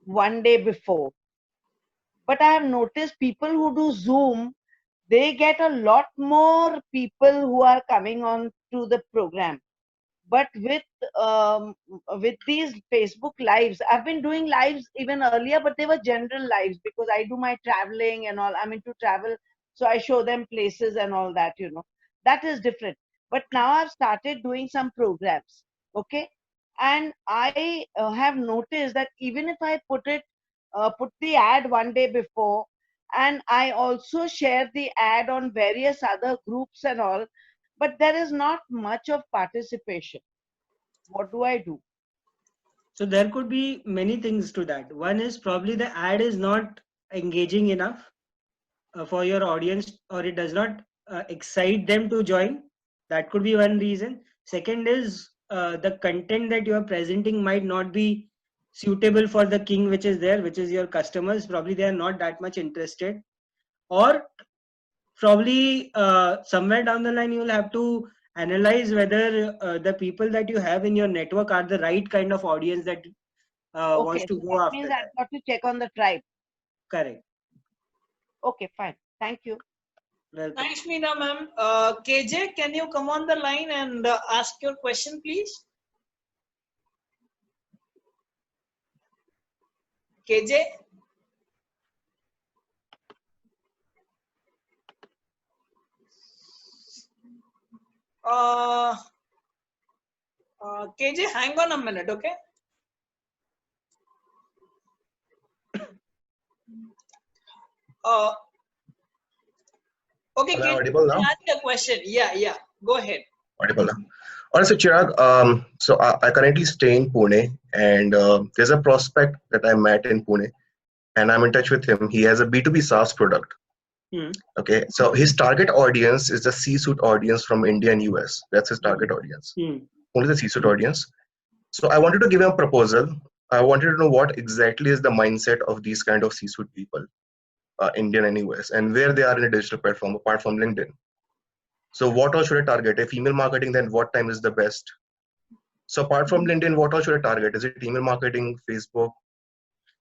one day before. But I have noticed people who do Zoom, they get a lot more people who are coming on to the program. But with these Facebook lives, I've been doing lives even earlier, but they were general lives because I do my traveling and all. I'm into travel, so I show them places and all that. That is different. But now I've started doing some programs, okay, and I have noticed that even if I put the ad one day before, and I also share the ad on various other groups and all, but there is not much of participation. What do I do? So there could be many things to that. One is probably the ad is not engaging enough for your audience, or it does not excite them to join. That could be one reason. Second is the content that you are presenting might not be suitable for the king which is there, which is your customers. Probably they are not that much interested, or probably somewhere down the line you will have to analyze whether the people that you have in your network are the right kind of audience that wants Okay, to so go that after means that. I've got to check on the tribe. Correct. Okay, fine. Thank you. Welcome. Thanks, Meena ma'am. KJ, can you come on the line and ask your question, please? KJ? KJ, hang on a minute, okay? Uh, okay, Am I KJ, audible now? ask your question. Yeah. Go ahead. Audible now. Also, Chirag, so I currently stay in Pune, and there's a prospect that I met in Pune, and I'm in touch with him. He has a B2B SaaS product. Hmm. Okay, so his target audience is the C-suite audience from India and US. That's his target audience. Hmm. Only the C-suite audience. So I wanted to give him a proposal. I wanted to know what exactly is the mindset of these kind of C-suite people, Indian and US, and where they are in a digital platform apart from LinkedIn. So what all should I target? If email marketing, then what time is the best? So apart from LinkedIn, what all should I target? Is it email marketing, Facebook?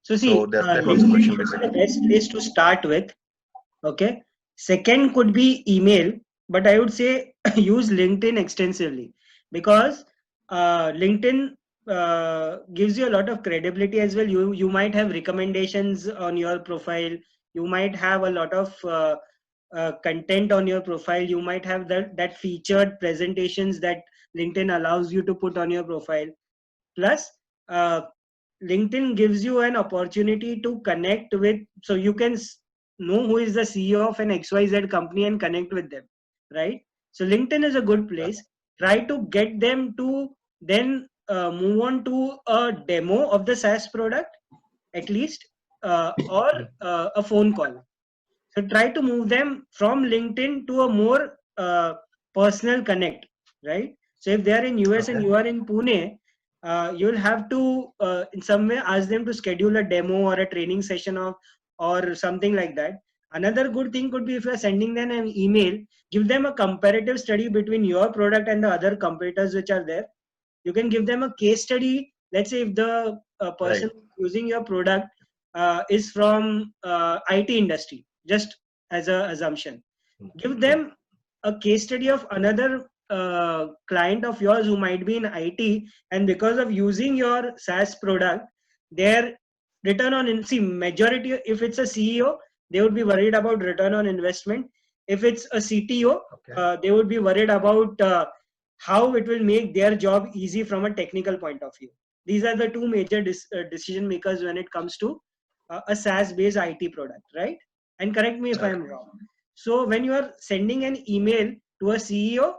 So So see, that was the LinkedIn question is the basically. best place to start with. Okay. Second could be email, but I would say use LinkedIn extensively, because LinkedIn gives you a lot of credibility as well. You might have recommendations on your profile. You might have a lot of content on your profile. You might have that featured presentations that LinkedIn allows you to put on your profile. Plus, uh, LinkedIn gives you an opportunity to connect with, so you can know who is the CEO of an XYZ company and connect with them, right? So LinkedIn is a good place. Try to get them to then move on to a demo of the SaaS product, at least, or a phone call. So try to move them from LinkedIn to a more personal connect, right? So if they are in US and Okay. you are in Pune, you'll have to in some way ask them to schedule a demo or a training session or something like that. Another good thing could be, if you're sending them an email, give them a comparative study between your product and the other competitors which are there. You can give them a case study. Let's say if the Right. person using your product is from IT industry, just as a assumption, give them a case study of another client of yours who might be in IT, and because of using your SaaS product, their return on see majority, if it's a CEO, they would be worried about return on investment. If it's a CTO, Okay. they would be worried about how it will make their job easy from a technical point of view. These are the two major decision makers when it comes to a SaaS-based IT product, right? And correct me if I am wrong. So when you are sending an email to a CEO,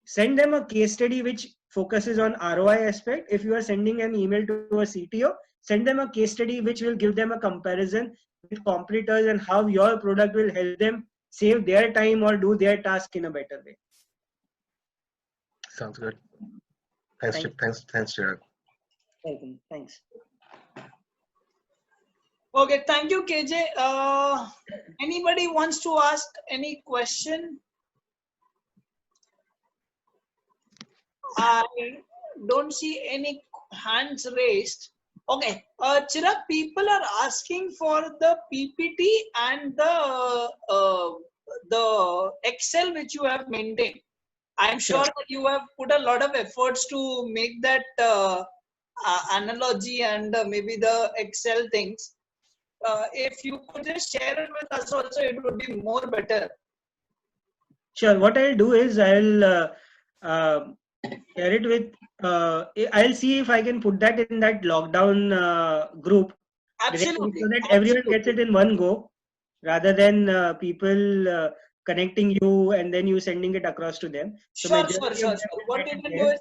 send them a case study which focuses on ROI aspect. If you are sending an email to a CTO, send them a case study which will give them a comparison with competitors and how your product will help them save their time or do their task in a better way. Sounds good. Thanks, thanks, Chirag. Welcome. Thanks. Okay, thank you, KJ. Anybody wants to ask any question? I don't see any hands raised. Okay, Chirag, people are asking for the PPT and the Excel which you have maintained. I'm sure that you have put a lot of efforts to make that analogy and maybe the Excel things. If you could just share it with us also, it would be more better. Sure. What I'll do is I'll share it with. I'll see if I can put that in that lockdown group. Absolutely. So that everyone gets it in one go, rather than people connecting you and then you sending it across to them. So Sure. What you can do is,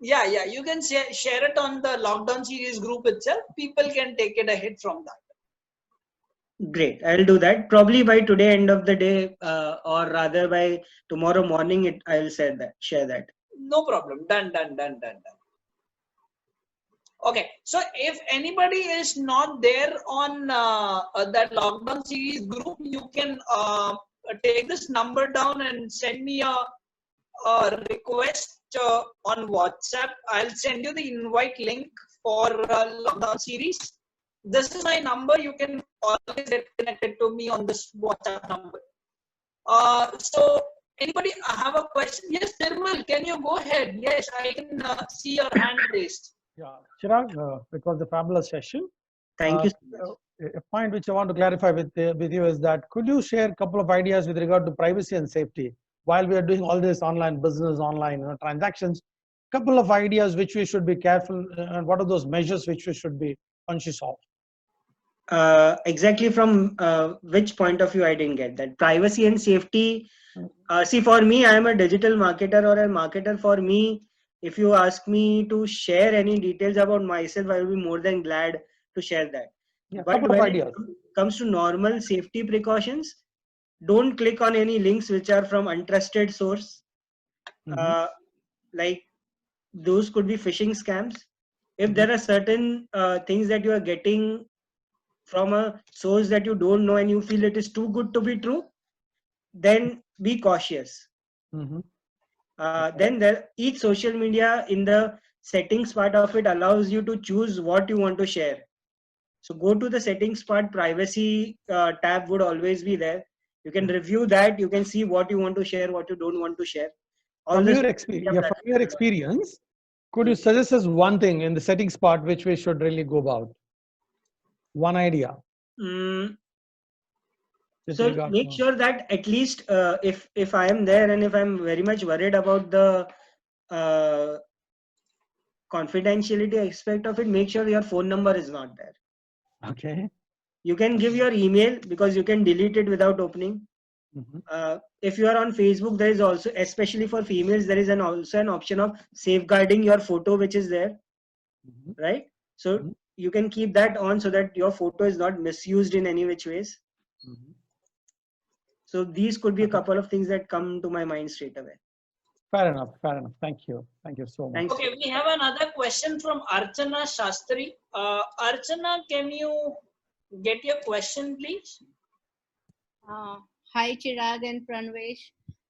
yeah, you can share it on the lockdown series group itself. People can take it ahead from that. Great, I'll do that. Probably by today, end of the day, or rather by tomorrow morning, I'll share that. No problem. Done. Okay, so if anybody is not there on that lockdown series group, you can take this number down and send me a request on WhatsApp. I'll send you the invite link for lockdown series. This is my number. You can always get connected to me on this WhatsApp number. So anybody have a question? Yes, Nirmal, can you go ahead? Yes, I can see your hand raised. Yeah, Chirag, it was a fabulous session. Thank you. A point which I want to clarify with you is that could you share a couple of ideas with regard to privacy and safety while we are doing all this online business, online transactions? Couple of ideas which we should be careful, and what are those measures which we should be conscious of? Exactly from which point of view I didn't get that. Privacy and safety. See, for me, I am a digital marketer or a marketer. For me, if you ask me to share any details about myself, I will be more than glad to share that. Yeah, but when it comes to normal safety precautions, don't click on any links which are from untrusted source. Like those could be phishing scams. If there are certain things that you are getting from a source that you don't know and you feel it is too good to be true, then be cautious. Then each social media in the settings part of it allows you to choose what you want to share. So go to the settings part, privacy tab would always be there. You can review that. You can see what you want to share, what you don't want to share. From your experience, could you suggest us one thing in the settings part which we should really go about? One idea. So make sure that at least if I am there and if I'm very much worried about the confidentiality aspect of it, make sure your phone number is not there. Okay. You can give your email because you can delete it without opening. If you are on Facebook, there is also, especially for females, there is also an option of safeguarding your photo, which is there, right? So you can keep that on so that your photo is not misused in any which ways. So these could be a couple of things that come to my mind straight away. Fair enough. Thank you so much. Okay, we have another question from Archana Shastri. Archana, can you get your question, please? Hi, Chirag and Pranvesh.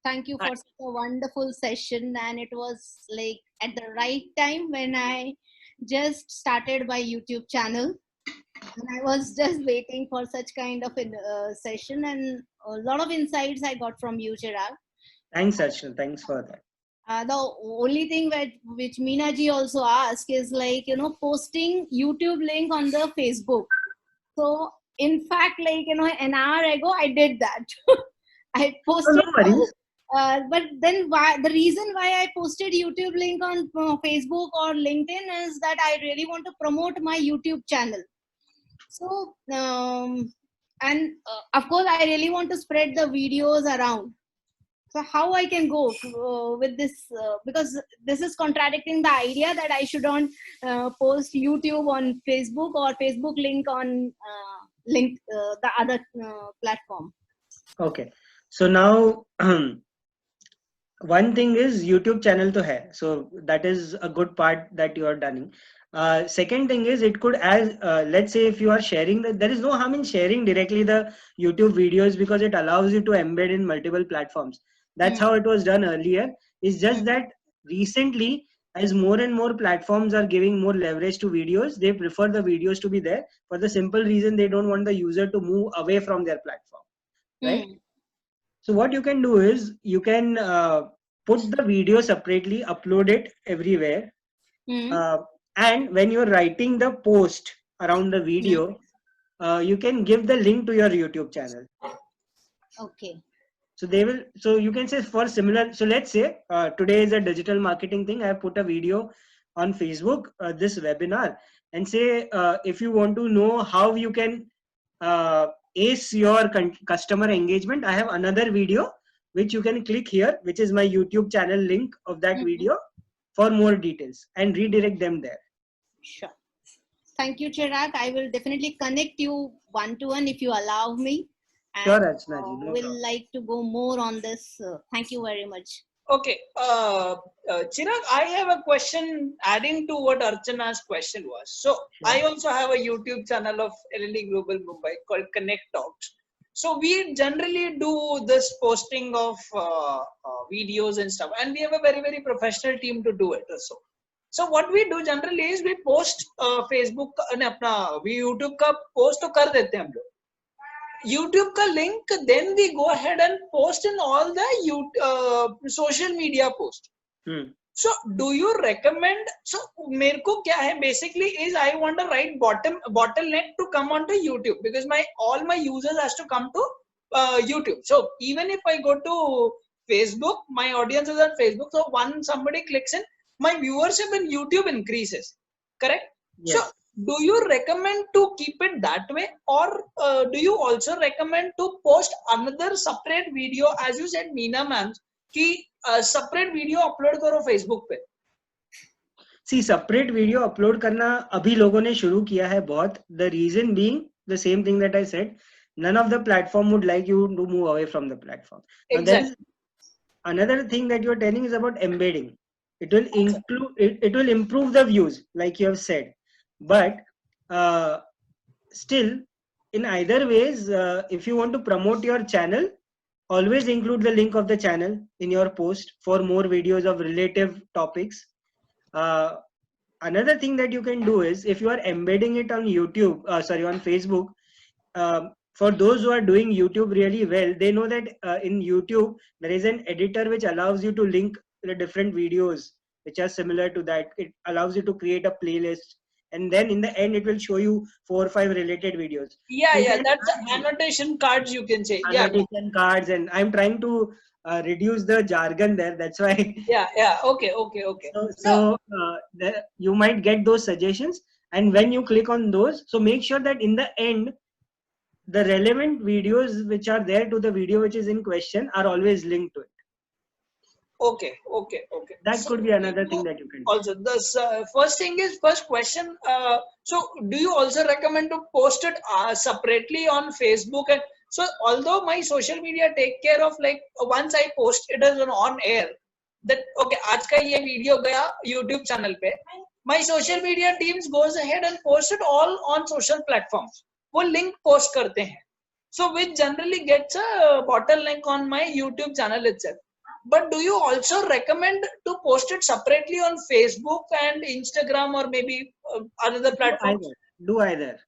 Thank you for such a wonderful session. And it was like at the right time when I just started my YouTube channel. And I was just waiting for such kind of a session, and a lot of insights I got from you, Chirag. Thanks, Archana. Thanks for that. The only thing which Meena ji also asked is like, posting YouTube link on the Facebook. So in fact, like, an hour ago, I did that. I No, posted no worries. but then why the reason why I posted YouTube link on Facebook or LinkedIn is that I really want to promote my YouTube channel. So and of course I really want to spread the videos around. So how I can go with this because this is contradicting the idea that I should not post YouTube on Facebook or Facebook link on the other platform. Okay. So now one thing is YouTube channel to hai. So that is a good part that you are done. Second thing is it could as let's say if you are sharing that there is no harm in sharing directly the YouTube videos because it allows you to embed in multiple platforms. That's how it was done earlier. It's just that recently as more and more platforms are giving more leverage to videos, they prefer the videos to be there for the simple reason they don't want the user to move away from their platform, right? So what you can do is you can put the video separately, upload it everywhere. And when you're writing the post around the video, you can give the link to your YouTube channel. Okay. So they will, so you can say for similar, so let's say today is a digital marketing thing. I have put a video on Facebook, this webinar, and say if you want to know how you can ace your customer engagement, I have another video which you can click here, which is my YouTube channel link of that video for more details and redirect them there. Sure. Thank you, Chirag. I will definitely connect you one-to-one if you allow me. And Sure, Archana ji, no will problem. like to go more on this. Thank you very much. Okay, Chirag, I have a question adding to what Archana's question was. So I also have a YouTube channel of LLE Global Mumbai called Connect Talks. So we generally do this posting of videos and stuff, and we have a very, very professional team to do it also. So what we do generally is we post Facebook and अपना we YouTube का post तो कर देते हैं हम लोग. YouTube का link then we go ahead and post in all the social media post. So do you recommend, so मेरे को क्या है basically is I want a right bottleneck to come onto YouTube because all my users has to come to YouTube. So even if I go to Facebook, my audience is on Facebook, so once somebody clicks in, my viewership in YouTube increases, correct? Yes. So do you recommend to keep it that way, or do you also recommend to post another separate video, as you said Meena ma'am, कि separate video upload करो Facebook पे? See, separate video upload करना अभी लोगों ने शुरू किया है बहुत. The reason being the same thing that I said. None of the platform would like you to move away from the platform. Exactly. Another thing that you're telling is about embedding. It will include, it will improve the views, like you have said. But still, in either ways, if you want to promote your channel, always include the link of the channel in your post for more videos of relative topics. Another thing that you can do is if you are embedding it on YouTube, on Facebook, for those who are doing YouTube really well, they know that in YouTube, there is an editor which allows you to link the different videos which are similar to that. It allows you to create a playlist. And then in the end, it will show you 4 or 5 related videos. Yeah, yeah, that's annotation cards you can say. Annotation cards, and I'm trying to reduce the jargon there. That's why. Yeah. Okay. So you might get those suggestions, and when you click on those, so make sure that in the end, the relevant videos which are there to the video which is in question are always linked to it. Okay. That could be another thing that you can do. Also, the first question. So, do you also recommend to post it separately on Facebook? And so, although my social media take care of, like, once I post it is on air, that okay, आज का ये video गया YouTube channel पे, my social media teams goes ahead and post it all on social platforms. वो link post करते हैं. So, which generally gets a bottleneck on my YouTube channel itself. But do you also recommend to post it separately on Facebook and Instagram or maybe another platform? Do either.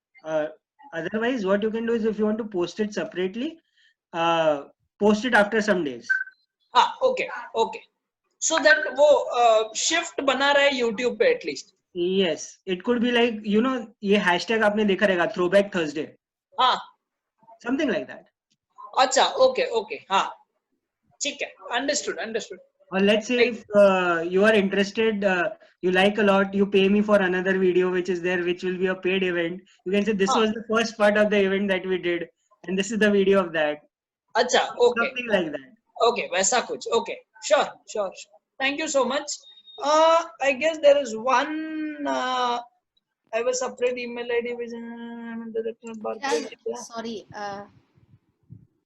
Otherwise, what you can do is if you want to post it separately, post it after some days. Okay. So that वो shift बना रहा है YouTube पे at least. Yes, it could be like, you know, ये hashtag आपने देखा रहेगा, Throwback Thursday. हाँ. Something like that. अच्छा, okay, हाँ, ठीक है, understood. Or let's say Right. if you are interested, you like a lot, you pay me for another video which is there, which will be a paid event. You can say this हाँ, was the first part of the event that we did, and this is the video of that. अच्छा, okay, Something like that. okay, वैसा कुछ, okay, sure. Thank you so much. I guess there is one. I have a separate email ID which Sorry.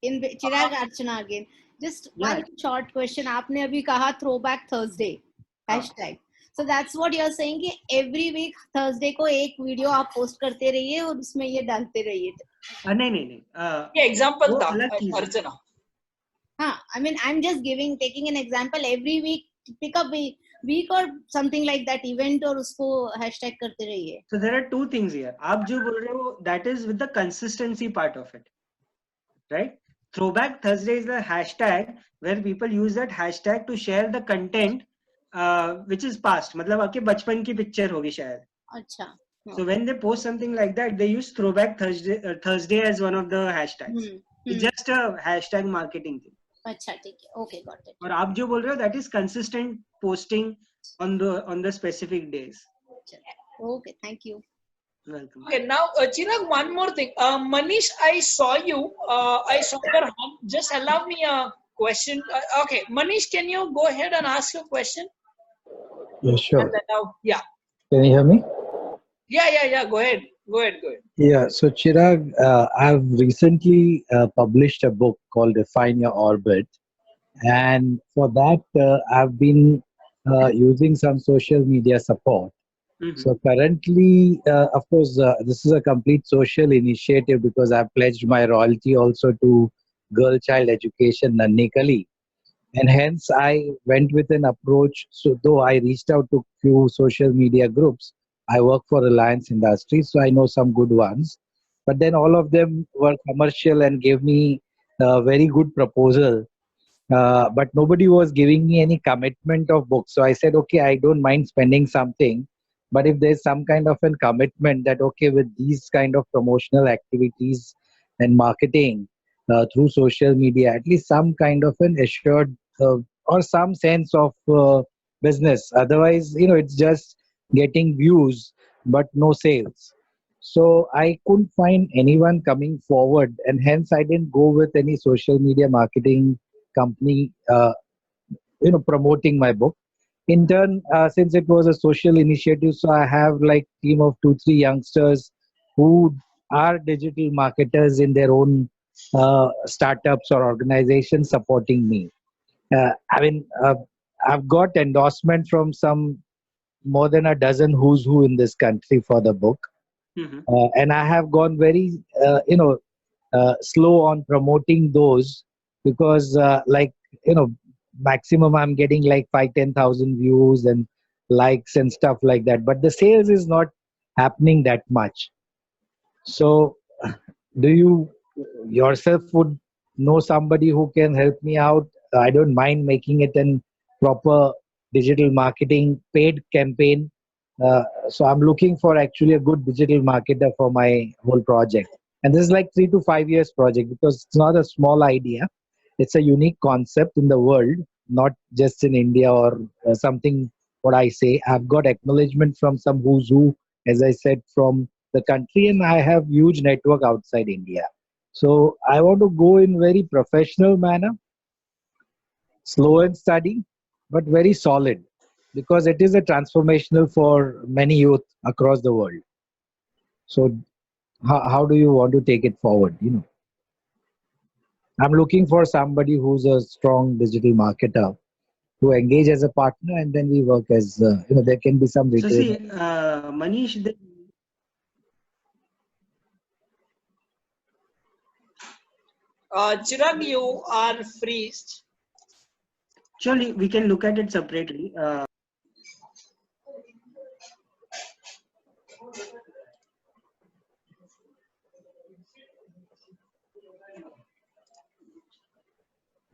In Chirag Archana again. Just Yeah. one short question. आपने अभी कहा throwback Thursday hashtag. So that's what you're saying कि every week Thursday को एक video आप post करते रहिए और उसमें ये डालते रहिए. नहीं. ये example वो था, अलग चीज है. अर्चना. हाँ, I mean I'm just taking an example. Every week pick up week or something like that event और उसको hashtag करते रहिए. So there are two things here. आप जो बोल रहे हो, that is with the consistency part of it, right? Throwback Thursday is the hashtag where people use that hashtag to share the content which is past. मतलब आपके बचपन की picture होगी शायद. अच्छा. So when they post something like that, they use Throwback Thursday as one of the hashtags. It's just a hashtag marketing thing. अच्छा, ठीक है. Okay, got it. और आप जो बोल रहे हो, that is consistent posting on the specific days. Okay, thank you. Welcome. Okay, now Chirag, one more thing. Manish, I saw you. I saw your hand. Just allow me a question. Okay, Manish, can you go ahead and ask your question? Yeah, sure. And then now, yeah. Can you hear me? Yeah. Go ahead. Yeah, so Chirag, I've recently published a book called Define Your Orbit. And for that, I've been using some social media support. Mm-hmm. So currently, of course, this is a complete social initiative because I've pledged my royalty also to Girl Child Education Nanni Kali. And hence I went with an approach. So though I reached out to few social media groups, I work for Reliance Industries, so I know some good ones. But then all of them were commercial and gave me a very good proposal. But nobody was giving me any commitment of books. So I said, okay, I don't mind spending something. But if there's some kind of a commitment that, okay, with these kind of promotional activities and marketing through social media, at least some kind of an assured or some sense of business. Otherwise, it's just getting views, but no sales. So I couldn't find anyone coming forward, and hence I didn't go with any social media marketing company, promoting my book. In turn, since it was a social initiative, so I have like team of 2-3 youngsters who are digital marketers in their own startups or organizations supporting me. I've got endorsement from some more than a dozen who's who in this country for the book. Mm-hmm. And I have gone very, slow on promoting those because, maximum I'm getting like 5,000-10,000 views and likes and stuff like that. But the sales is not happening that much. So, do you yourself would know somebody who can help me out? I don't mind making it a proper digital marketing paid campaign. So I'm looking for actually a good digital marketer for my whole project. And this is like 3 to 5 years project because it's not a small idea. It's a unique concept in the world, not just in India or something. What I say, I've got acknowledgement from some who's who, as I said, from the country, and I have huge network outside India. So I want to go in very professional manner, slow and steady, but very solid, because it is a transformational for many youth across the world. So how do you want to take it forward? I'm looking for somebody who's a strong digital marketer who engage as a partner, and then we work as there can be some retail. So see, Manish, Chirag, you are freezed. Surely we can look at it separately.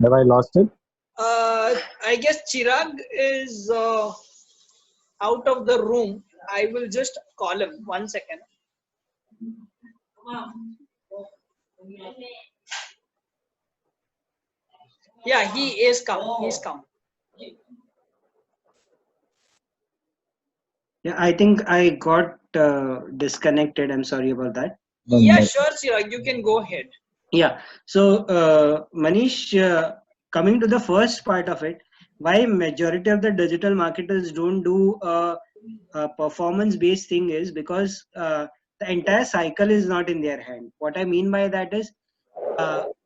Have I lost it? I guess Chirag is out of the room. I will just call him. 1 second. Yeah, he is come. He's come. Yeah, I think I got disconnected. I'm sorry about that. Yeah, sure, Chirag. You can go ahead. Yeah. So, Manish, coming to the first part of it, why majority of the digital marketers don't do a performance-based thing is because the entire cycle is not in their hand. What I mean by that is,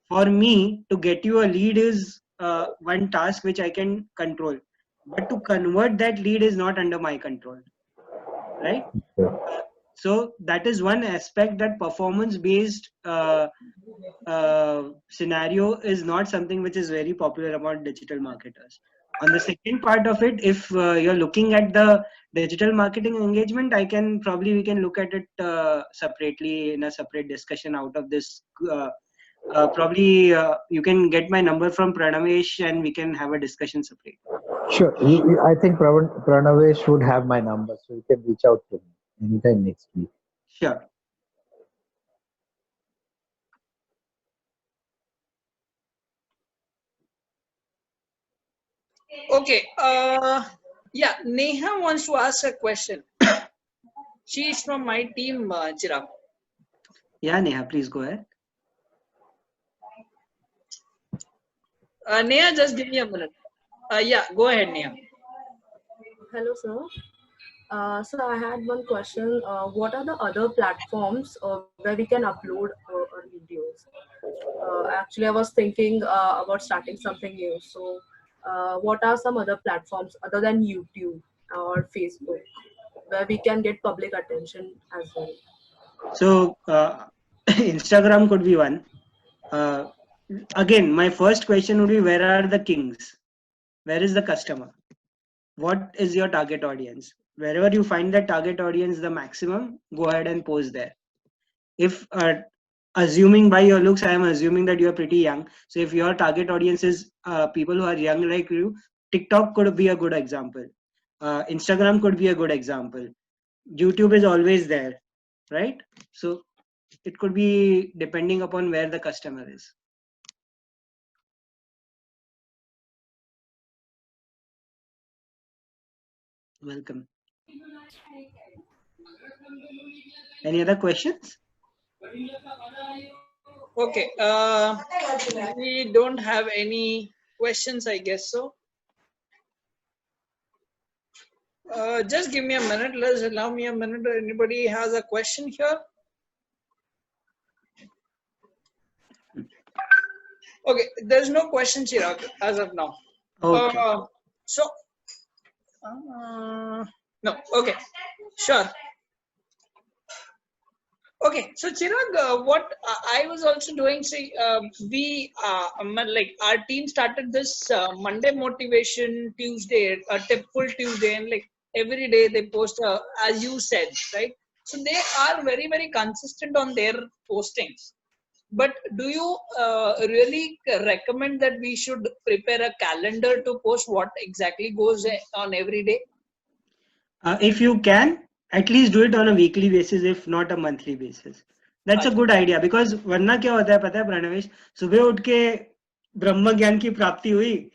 for me to get you a lead is one task which I can control, but to convert that lead is not under my control, right? So that is one aspect, that performance-based scenario is not something which is very popular among digital marketers. On the second part of it, if you're looking at the digital marketing engagement, we can look at it separately in a separate discussion out of this. You can get my number from Pranavesh and we can have a discussion separate. Sure. I think Pranavesh should have my number, so you can reach out to me anytime next week. Sure. Okay. Yeah, Neha wants to ask a question. She is from my team, Chirag. Yeah, Neha, please go ahead. Neha, just give me a minute. Yeah, go ahead, Neha. Hello, sir. So I had one question. What are the other platforms where we can upload our videos? Actually, I was thinking about starting something new. So, what are some other platforms other than YouTube or Facebook where we can get public attention as well? So Instagram could be one. Again, my first question would be, where are the kings? Where is the customer? What is your target audience? Wherever you find that target audience the maximum, go ahead and post there. If assuming by your looks, I am assuming that you are pretty young. So if your target audience is people who are young like you, TikTok could be a good example. Instagram could be a good example. YouTube is always there, right? So it could be depending upon where the customer is. Welcome. Any other questions? Okay. We don't have any questions, I guess so. Just give me a minute. Allow me a minute. Anybody has a question here? Okay, there's no question, Chirag, as of now. Okay. No. Okay, sure. Okay, so Chirag, what I was also doing, like our team started this Monday Motivation Tuesday, a Tipful Tuesday, and like every day they post, as you said, right? So they are very, very consistent on their postings. But do you really recommend that we should prepare a calendar to post what exactly goes on every day? If you can, at least do it on a weekly basis, if not a monthly basis. That's a good idea, because वरना क्या होता है पता है प्रणवेश, सुबह उठ के ब्रह्म ज्ञान की प्राप्ति हुई,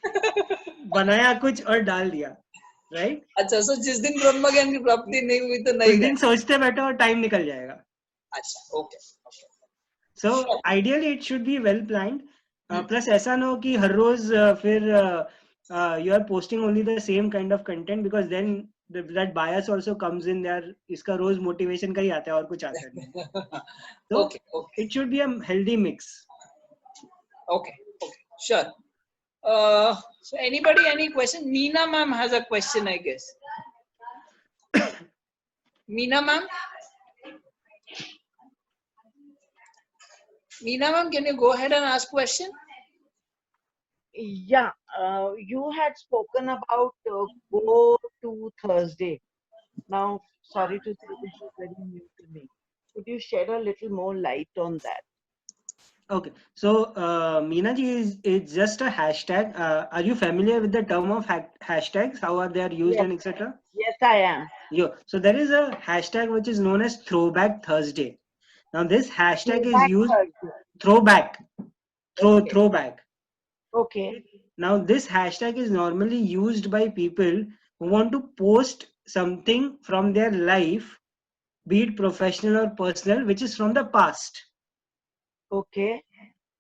बनाया कुछ और डाल दिया, right? अच्छा, so जिस दिन ब्रह्म ज्ञान की प्राप्ति नहीं हुई तो नहीं, उस दिन सोचते बैठो और टाइम निकल जाएगा. अच्छा, okay. So ideally it should be well planned. Plus ऐसा ना हो कि हर रोज फिर you are posting only the same kind of content, because then that bias also comes in there. इसका रोज motivation का ही आता है और कुछ आता नहीं. So it should be a healthy mix. Okay, sure. So anybody, any question? Meena ma'am has a question, I guess. Meena ma'am? Meena ma'am, can you go ahead and ask question? Yeah, you had spoken about Go to Thursday. Now, sorry to say, this is very new to me. Could you shed a little more light on that? Okay, so Meena ji, it's just a hashtag. Are you familiar with the term of hashtags? How are they used, Yes. and etc.? Yes, I am. So there is a hashtag which is known as Throwback Thursday. Now this hashtag is used. Throwback. Throwback. Okay. Now, this hashtag is normally used by people who want to post something from their life, be it professional or personal, which is from the past. Okay.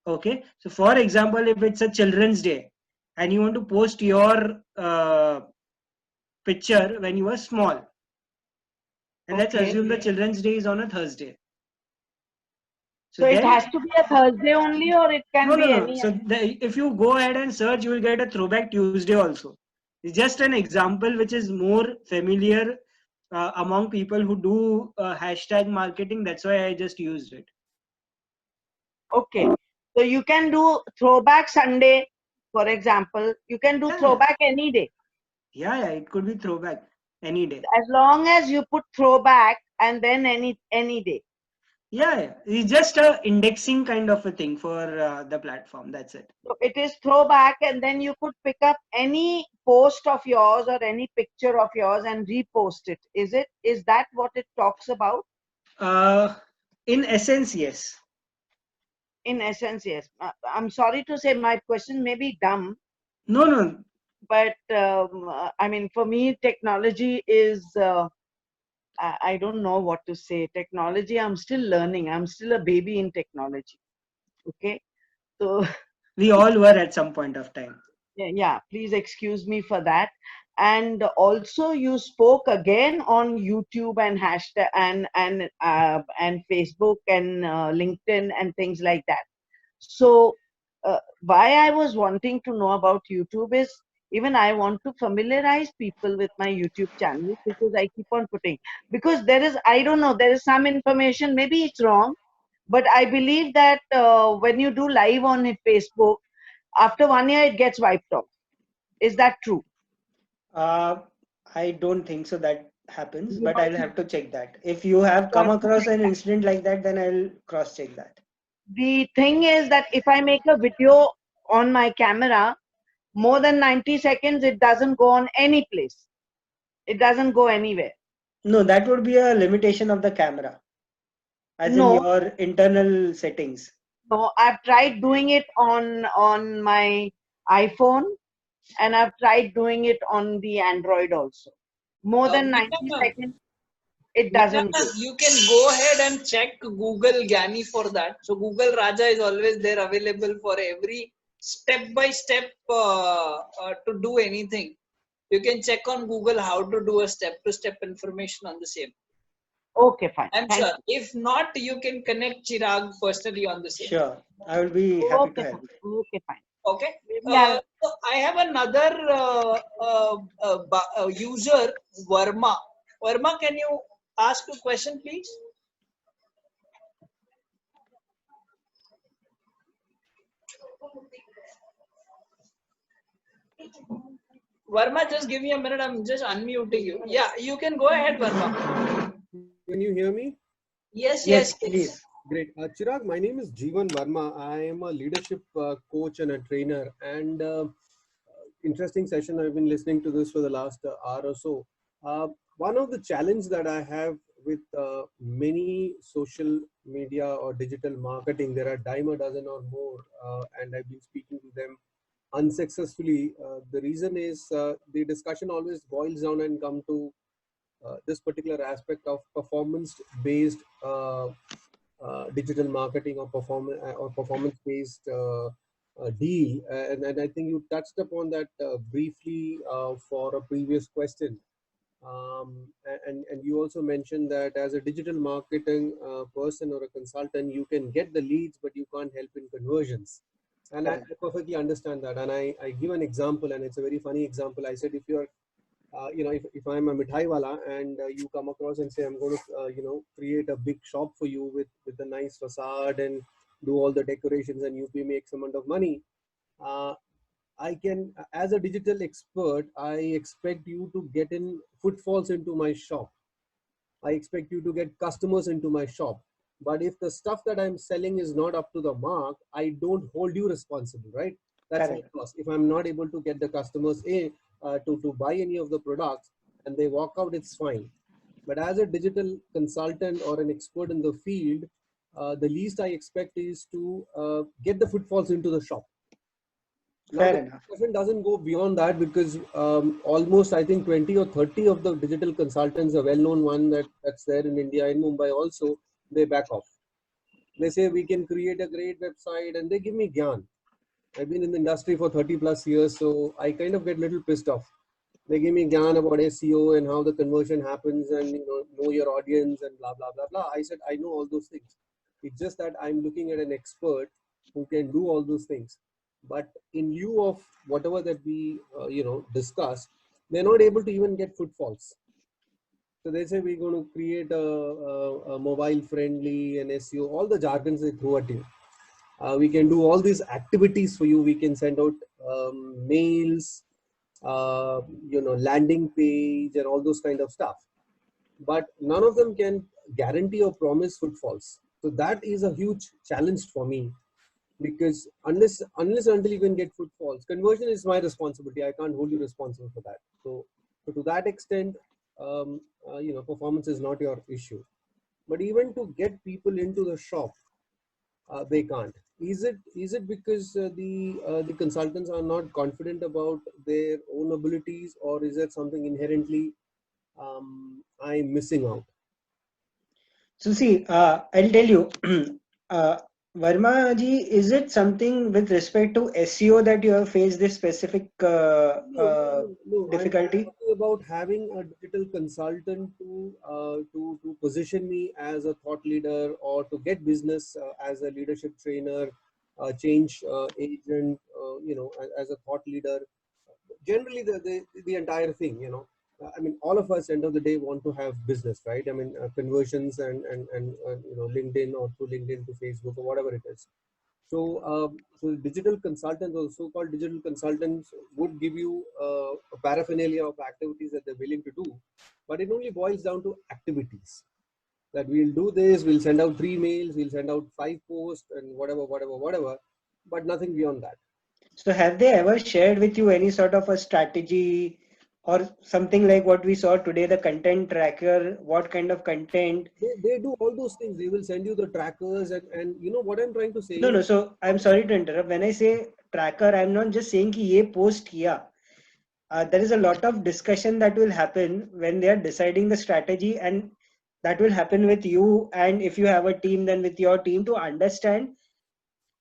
Okay. So, for example, if it's a Children's Day and you want to post your picture when you were small, and let's Okay. assume the Children's Day is on a Thursday. So it then, has to be a Thursday only, or it can no, be no, no. any. So if you go ahead and search, you will get a Throwback Tuesday also. It's just an example which is more familiar among people who do hashtag marketing. That's why I just used it. Okay. So you can do Throwback Sunday, for example. You can do Yeah, Throwback any day. yeah, it could be throwback any day. As long as you put Throwback and then any day. Yeah, it's just a indexing kind of a thing for the platform. That's it. So it is Throwback, and then you could pick up any post of yours or any picture of yours and repost it. Is it? Is that what it talks about? In essence, yes. In essence, yes. I'm sorry to say my question may be dumb, No, no. but I mean, for me, technology is, I don't know what to say. Technology, I'm still learning. I'm still a baby in technology. Okay. So, We all were at some point of time. yeah, please excuse me for that. And also, you spoke again on YouTube and hashtag and Facebook and LinkedIn and things like that. So, why I was wanting to know about YouTube is, even I want to familiarize people with my YouTube channel, because I keep on putting, because there is, I don't know, there is some information, maybe it's wrong, but I believe that when you do live on Facebook, after 1 year it gets wiped off. Is that true? I don't think so that happens, You but I'll don't have to check that. If you have come want to across check an that. incident like that, then I'll cross check that. The thing is that if I make a video on my camera, more than 90 seconds, it doesn't go on any place. It doesn't go anywhere. No, that would be a limitation of the camera, as in No, your internal settings. no, I've tried doing it on my iPhone, and I've tried doing it on the Android also. More than 90 Meena, seconds, it Meena, doesn't go. you can go ahead and check Google Gyani for that. So Google Raja is always there, available for every step by step to do anything. You can check on Google how to do a step to step information on the same. Okay, fine. I'm Thank sure. If not, you can connect Chirag personally on the same. Sure, I will be you. happy to Okay, help. fine. Okay, fine. Okay. Maybe I'll. So I have another user, Verma. Verma, can you ask a question, please? Verma, just give me a minute. I'm just unmuting you. Yeah, you can go ahead, Verma. Can you hear me? Yes, Yes, yes, yes. please. Great. Chirag, my name is Jeevan Verma. I am a leadership coach and a trainer. And interesting session. I've been listening to this for the last hour or so. One of the challenge that I have with many social media or digital marketing, there are dime a dozen or more, and I've been speaking to them unsuccessfully. The reason is the discussion always boils down and come to this particular aspect of performance-based digital marketing or performance-based deal, and I think you touched upon that briefly for a previous question. And you also mentioned that as a digital marketing person or a consultant, you can get the leads, but you can't help in conversions. And I perfectly understand that. And I give an example, and it's a very funny example. I said, if you're if I'm a mithai wala and you come across and say, I'm going to, create a big shop for you with a nice facade and do all the decorations, and you pay me X amount of money, I can, as a digital expert, I expect you to get in footfalls into my shop. I expect you to get customers into my shop. But if the stuff that I'm selling is not up to the mark, I don't hold you responsible, right? That's my Correct. loss. If I'm not able to get the customers in to buy any of the products and they walk out, it's fine. But as a digital consultant or an expert in the field, the least I expect is to get the footfalls into the shop. Now Fair the enough. discussion doesn't go beyond that because almost I think 20 or 30 of the digital consultants, a well-known one that's there in India, in Mumbai also, they back off. They say we can create a great website and they give me gyan. I've been in the industry for 30 plus years, so I kind of get a little pissed off. They give me gyan about SEO and how the conversion happens and know your audience and blah blah blah blah. I said I know all those things. It's just that I'm looking at an expert who can do all those things. But in lieu of whatever that we discuss, they're not able to even get footfalls. So they say we're going to create a mobile friendly and SEO, all the jargons they throw at you. We can do all these activities for you. We can send out mails, landing page and all those kind of stuff. But none of them can guarantee or promise footfalls. So that is a huge challenge for me, because unless until you can get footfalls, conversion is my responsibility. I can't hold you responsible for that. So to that extent, performance is not your issue. But even to get people into the shop, they can't. Is it because the consultants are not confident about their own abilities, or is there something inherently I'm missing out? So see, I'll tell you, Verma ji, is it something with respect to SEO that you have faced this specific No, difficulty? I'm talking about having a digital consultant to position me as a thought leader, or to get business as a leadership trainer, change agent, as a thought leader. Generally, the entire thing, I mean, all of us end of the day want to have business, right? I mean, conversions and LinkedIn, or through LinkedIn to Facebook or whatever it is. So digital consultants, or so-called digital consultants, would give you a paraphernalia of activities that they're willing to do, but it only boils down to activities. That we'll do this, we'll send out 3 mails, we'll send out 5 posts, and whatever, but nothing beyond that. So have they ever shared with you any sort of a strategy or something like what we saw today, the content tracker? What kind of content? They do all those things. They will send you the trackers, and you know what I'm trying to say. No. So I'm sorry to interrupt. When I say tracker, I'm not just saying कि ये post किया. There is a lot of discussion that will happen when they are deciding the strategy, and that will happen with you. And if you have a team, then with your team, to understand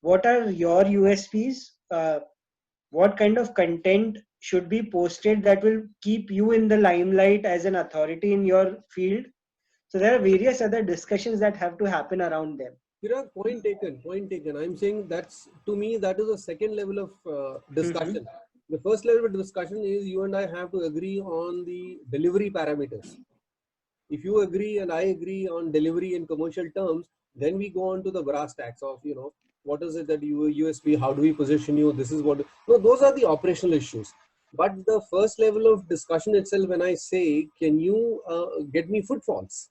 what are your USPs, what kind of content should be posted that will keep you in the limelight as an authority in your field. So there are various other discussions that have to happen around them. Point taken. I'm saying that's, to me, that is a second level of discussion. The first level of discussion is you and I have to agree on the delivery parameters. If you agree and I agree on delivery in commercial terms, then we go on to the brass tacks of, what is it that USP, how do we position you? This is what, no, those are the operational issues. But the first level of discussion itself, when I say, can you get me footfalls?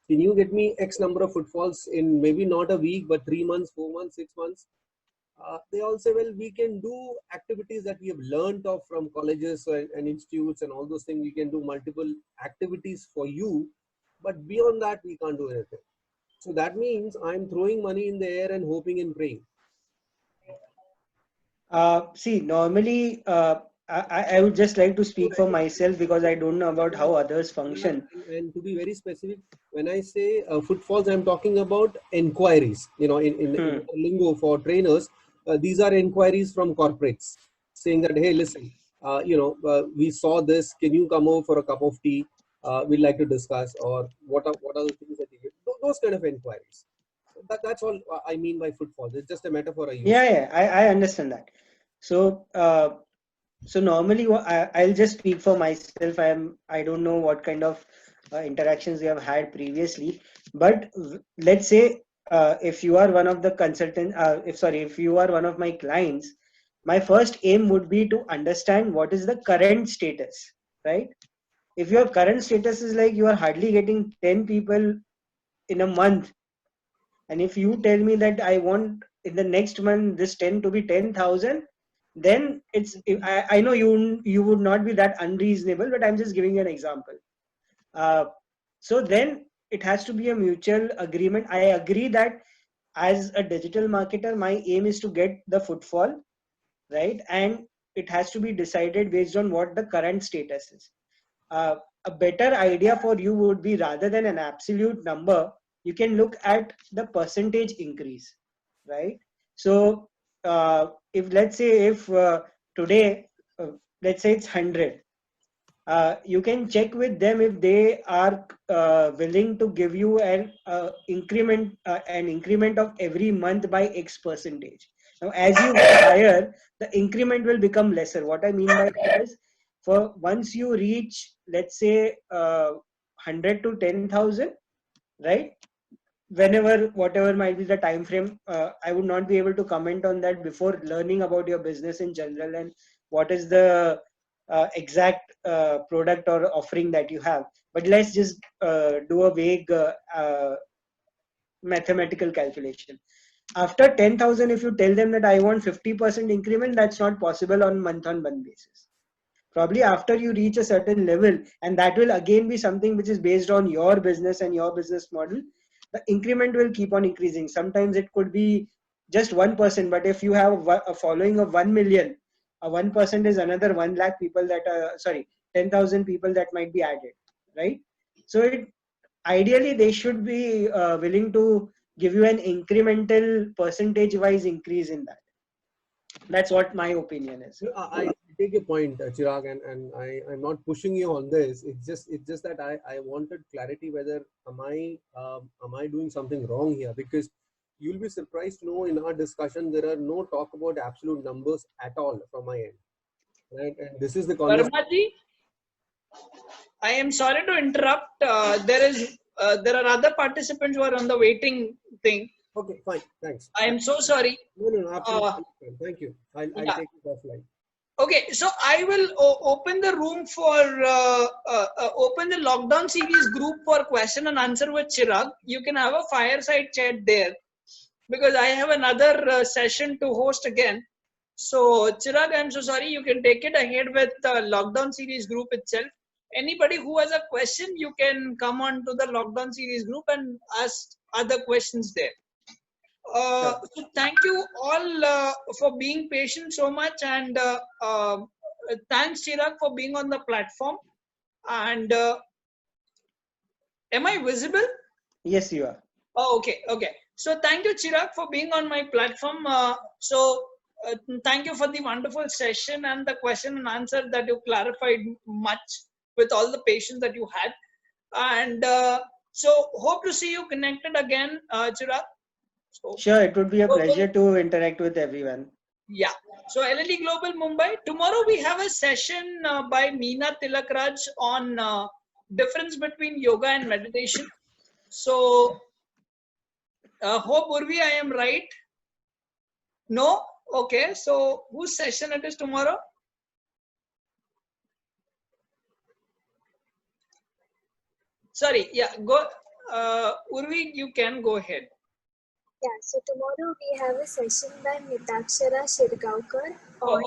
Can you get me X number of footfalls in maybe not a week, but 3 months, 4 months, 6 months? They all say, well, we can do activities that we have learned of from colleges and institutes and all those things. We can do multiple activities for you, but beyond that, we can't do anything. So that means I'm throwing money in the air and hoping and praying. See, normally, I would just like to speak for myself because I don't know about how others function. And to be very specific, when I say footfalls, I'm talking about inquiries. In lingo for trainers, these are inquiries from corporates saying that, hey, listen, we saw this. Can you come over for a cup of tea? We'd like to discuss, or what are the things that you get? Those kind of inquiries. That's all I mean by footfalls. It's just a metaphor I use. Yeah, I understand that. So, so normally I'll just speak for myself. I don't know what kind of interactions we have had previously, but let's say if you are one of the consultant, if you are one of my clients, my first aim would be to understand what is the current status, right? If your current status is like you are hardly getting 10 people in a month, and if you tell me that I want in the next month this 10 to be 10,000, then I know you would not be that unreasonable, but I'm just giving you an example. So then it has to be a mutual agreement. I agree that as a digital marketer, my aim is to get the footfall, right? And it has to be decided based on what the current status is. A better idea for you would be, rather than an absolute number, you can look at the percentage increase, right? So if let's say if today, let's say it's 100, you can check with them if they are willing to give you an increment of every month by X percentage. Now, as you go higher, the increment will become lesser. What I mean by that is, for once you reach, let's say 100 to 10,000, right? Whenever, whatever might be the time frame, I would not be able to comment on that before learning about your business in general and what is the exact product or offering that you have. But let's just do a vague mathematical calculation. After 10,000, if you tell them that I want 50% increment, that's not possible on month-on-month basis. Probably after you reach a certain level, and that will again be something which is based on your business and your business model, the increment will keep on increasing. Sometimes it could be just 1%, but if you have a following of 1 million, 1% is another 1 lakh people that are, sorry, 10,000 people that might be added, right? So ideally they should be willing to give you an incremental percentage wise increase in that. That's what my opinion is. I take your point, Chirag, and I'm not pushing you on this. It's just that I wanted clarity whether am I doing something wrong here, because you'll be surprised to know in our discussion there are no talk about absolute numbers at all from my end, right? And this is the conversation. Vermaji, I am sorry to interrupt. There are other participants who are on the waiting thing. Okay, fine, thanks. I am so sorry. No, absolutely. Thank you. I'll take it offline. Okay, so I will open the room for open the lockdown series group for question and answer with Chirag. You can have a fireside chat there, because I have another session to host again. So Chirag, I'm so sorry. You can take it ahead with the lockdown series group itself. Anybody who has a question, you can come on to the lockdown series group and ask other questions there. So thank you all for being patient so much, and thanks Chirag for being on the platform. And am I visible? Yes, you are. Oh, okay. So thank you Chirag for being on my platform. Thank you for the wonderful session and the question and answer that you clarified much with all the patience that you had. And so hope to see you connected again, Chirag. So, sure, it would be a pleasure to interact with everyone. Yeah. So LLD Global Mumbai. Tomorrow we have a session by Meena Tilakraj on difference between yoga and meditation. So hope Urvi, I am right. No? Okay. So whose session it is tomorrow? Sorry. Yeah. Go. Urvi, you can go ahead. Yeah, so tomorrow we have a session by Mitakshara Shirgaonkar on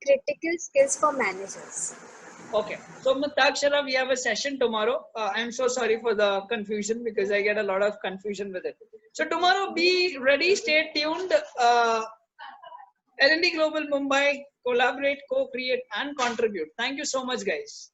critical skills for managers. Okay, so Mitakshara, we have a session tomorrow. I'm so sorry for the confusion, because I get a lot of confusion with it. So tomorrow, be ready, stay tuned. L&D Global Mumbai, collaborate, co-create and contribute. Thank you so much, guys.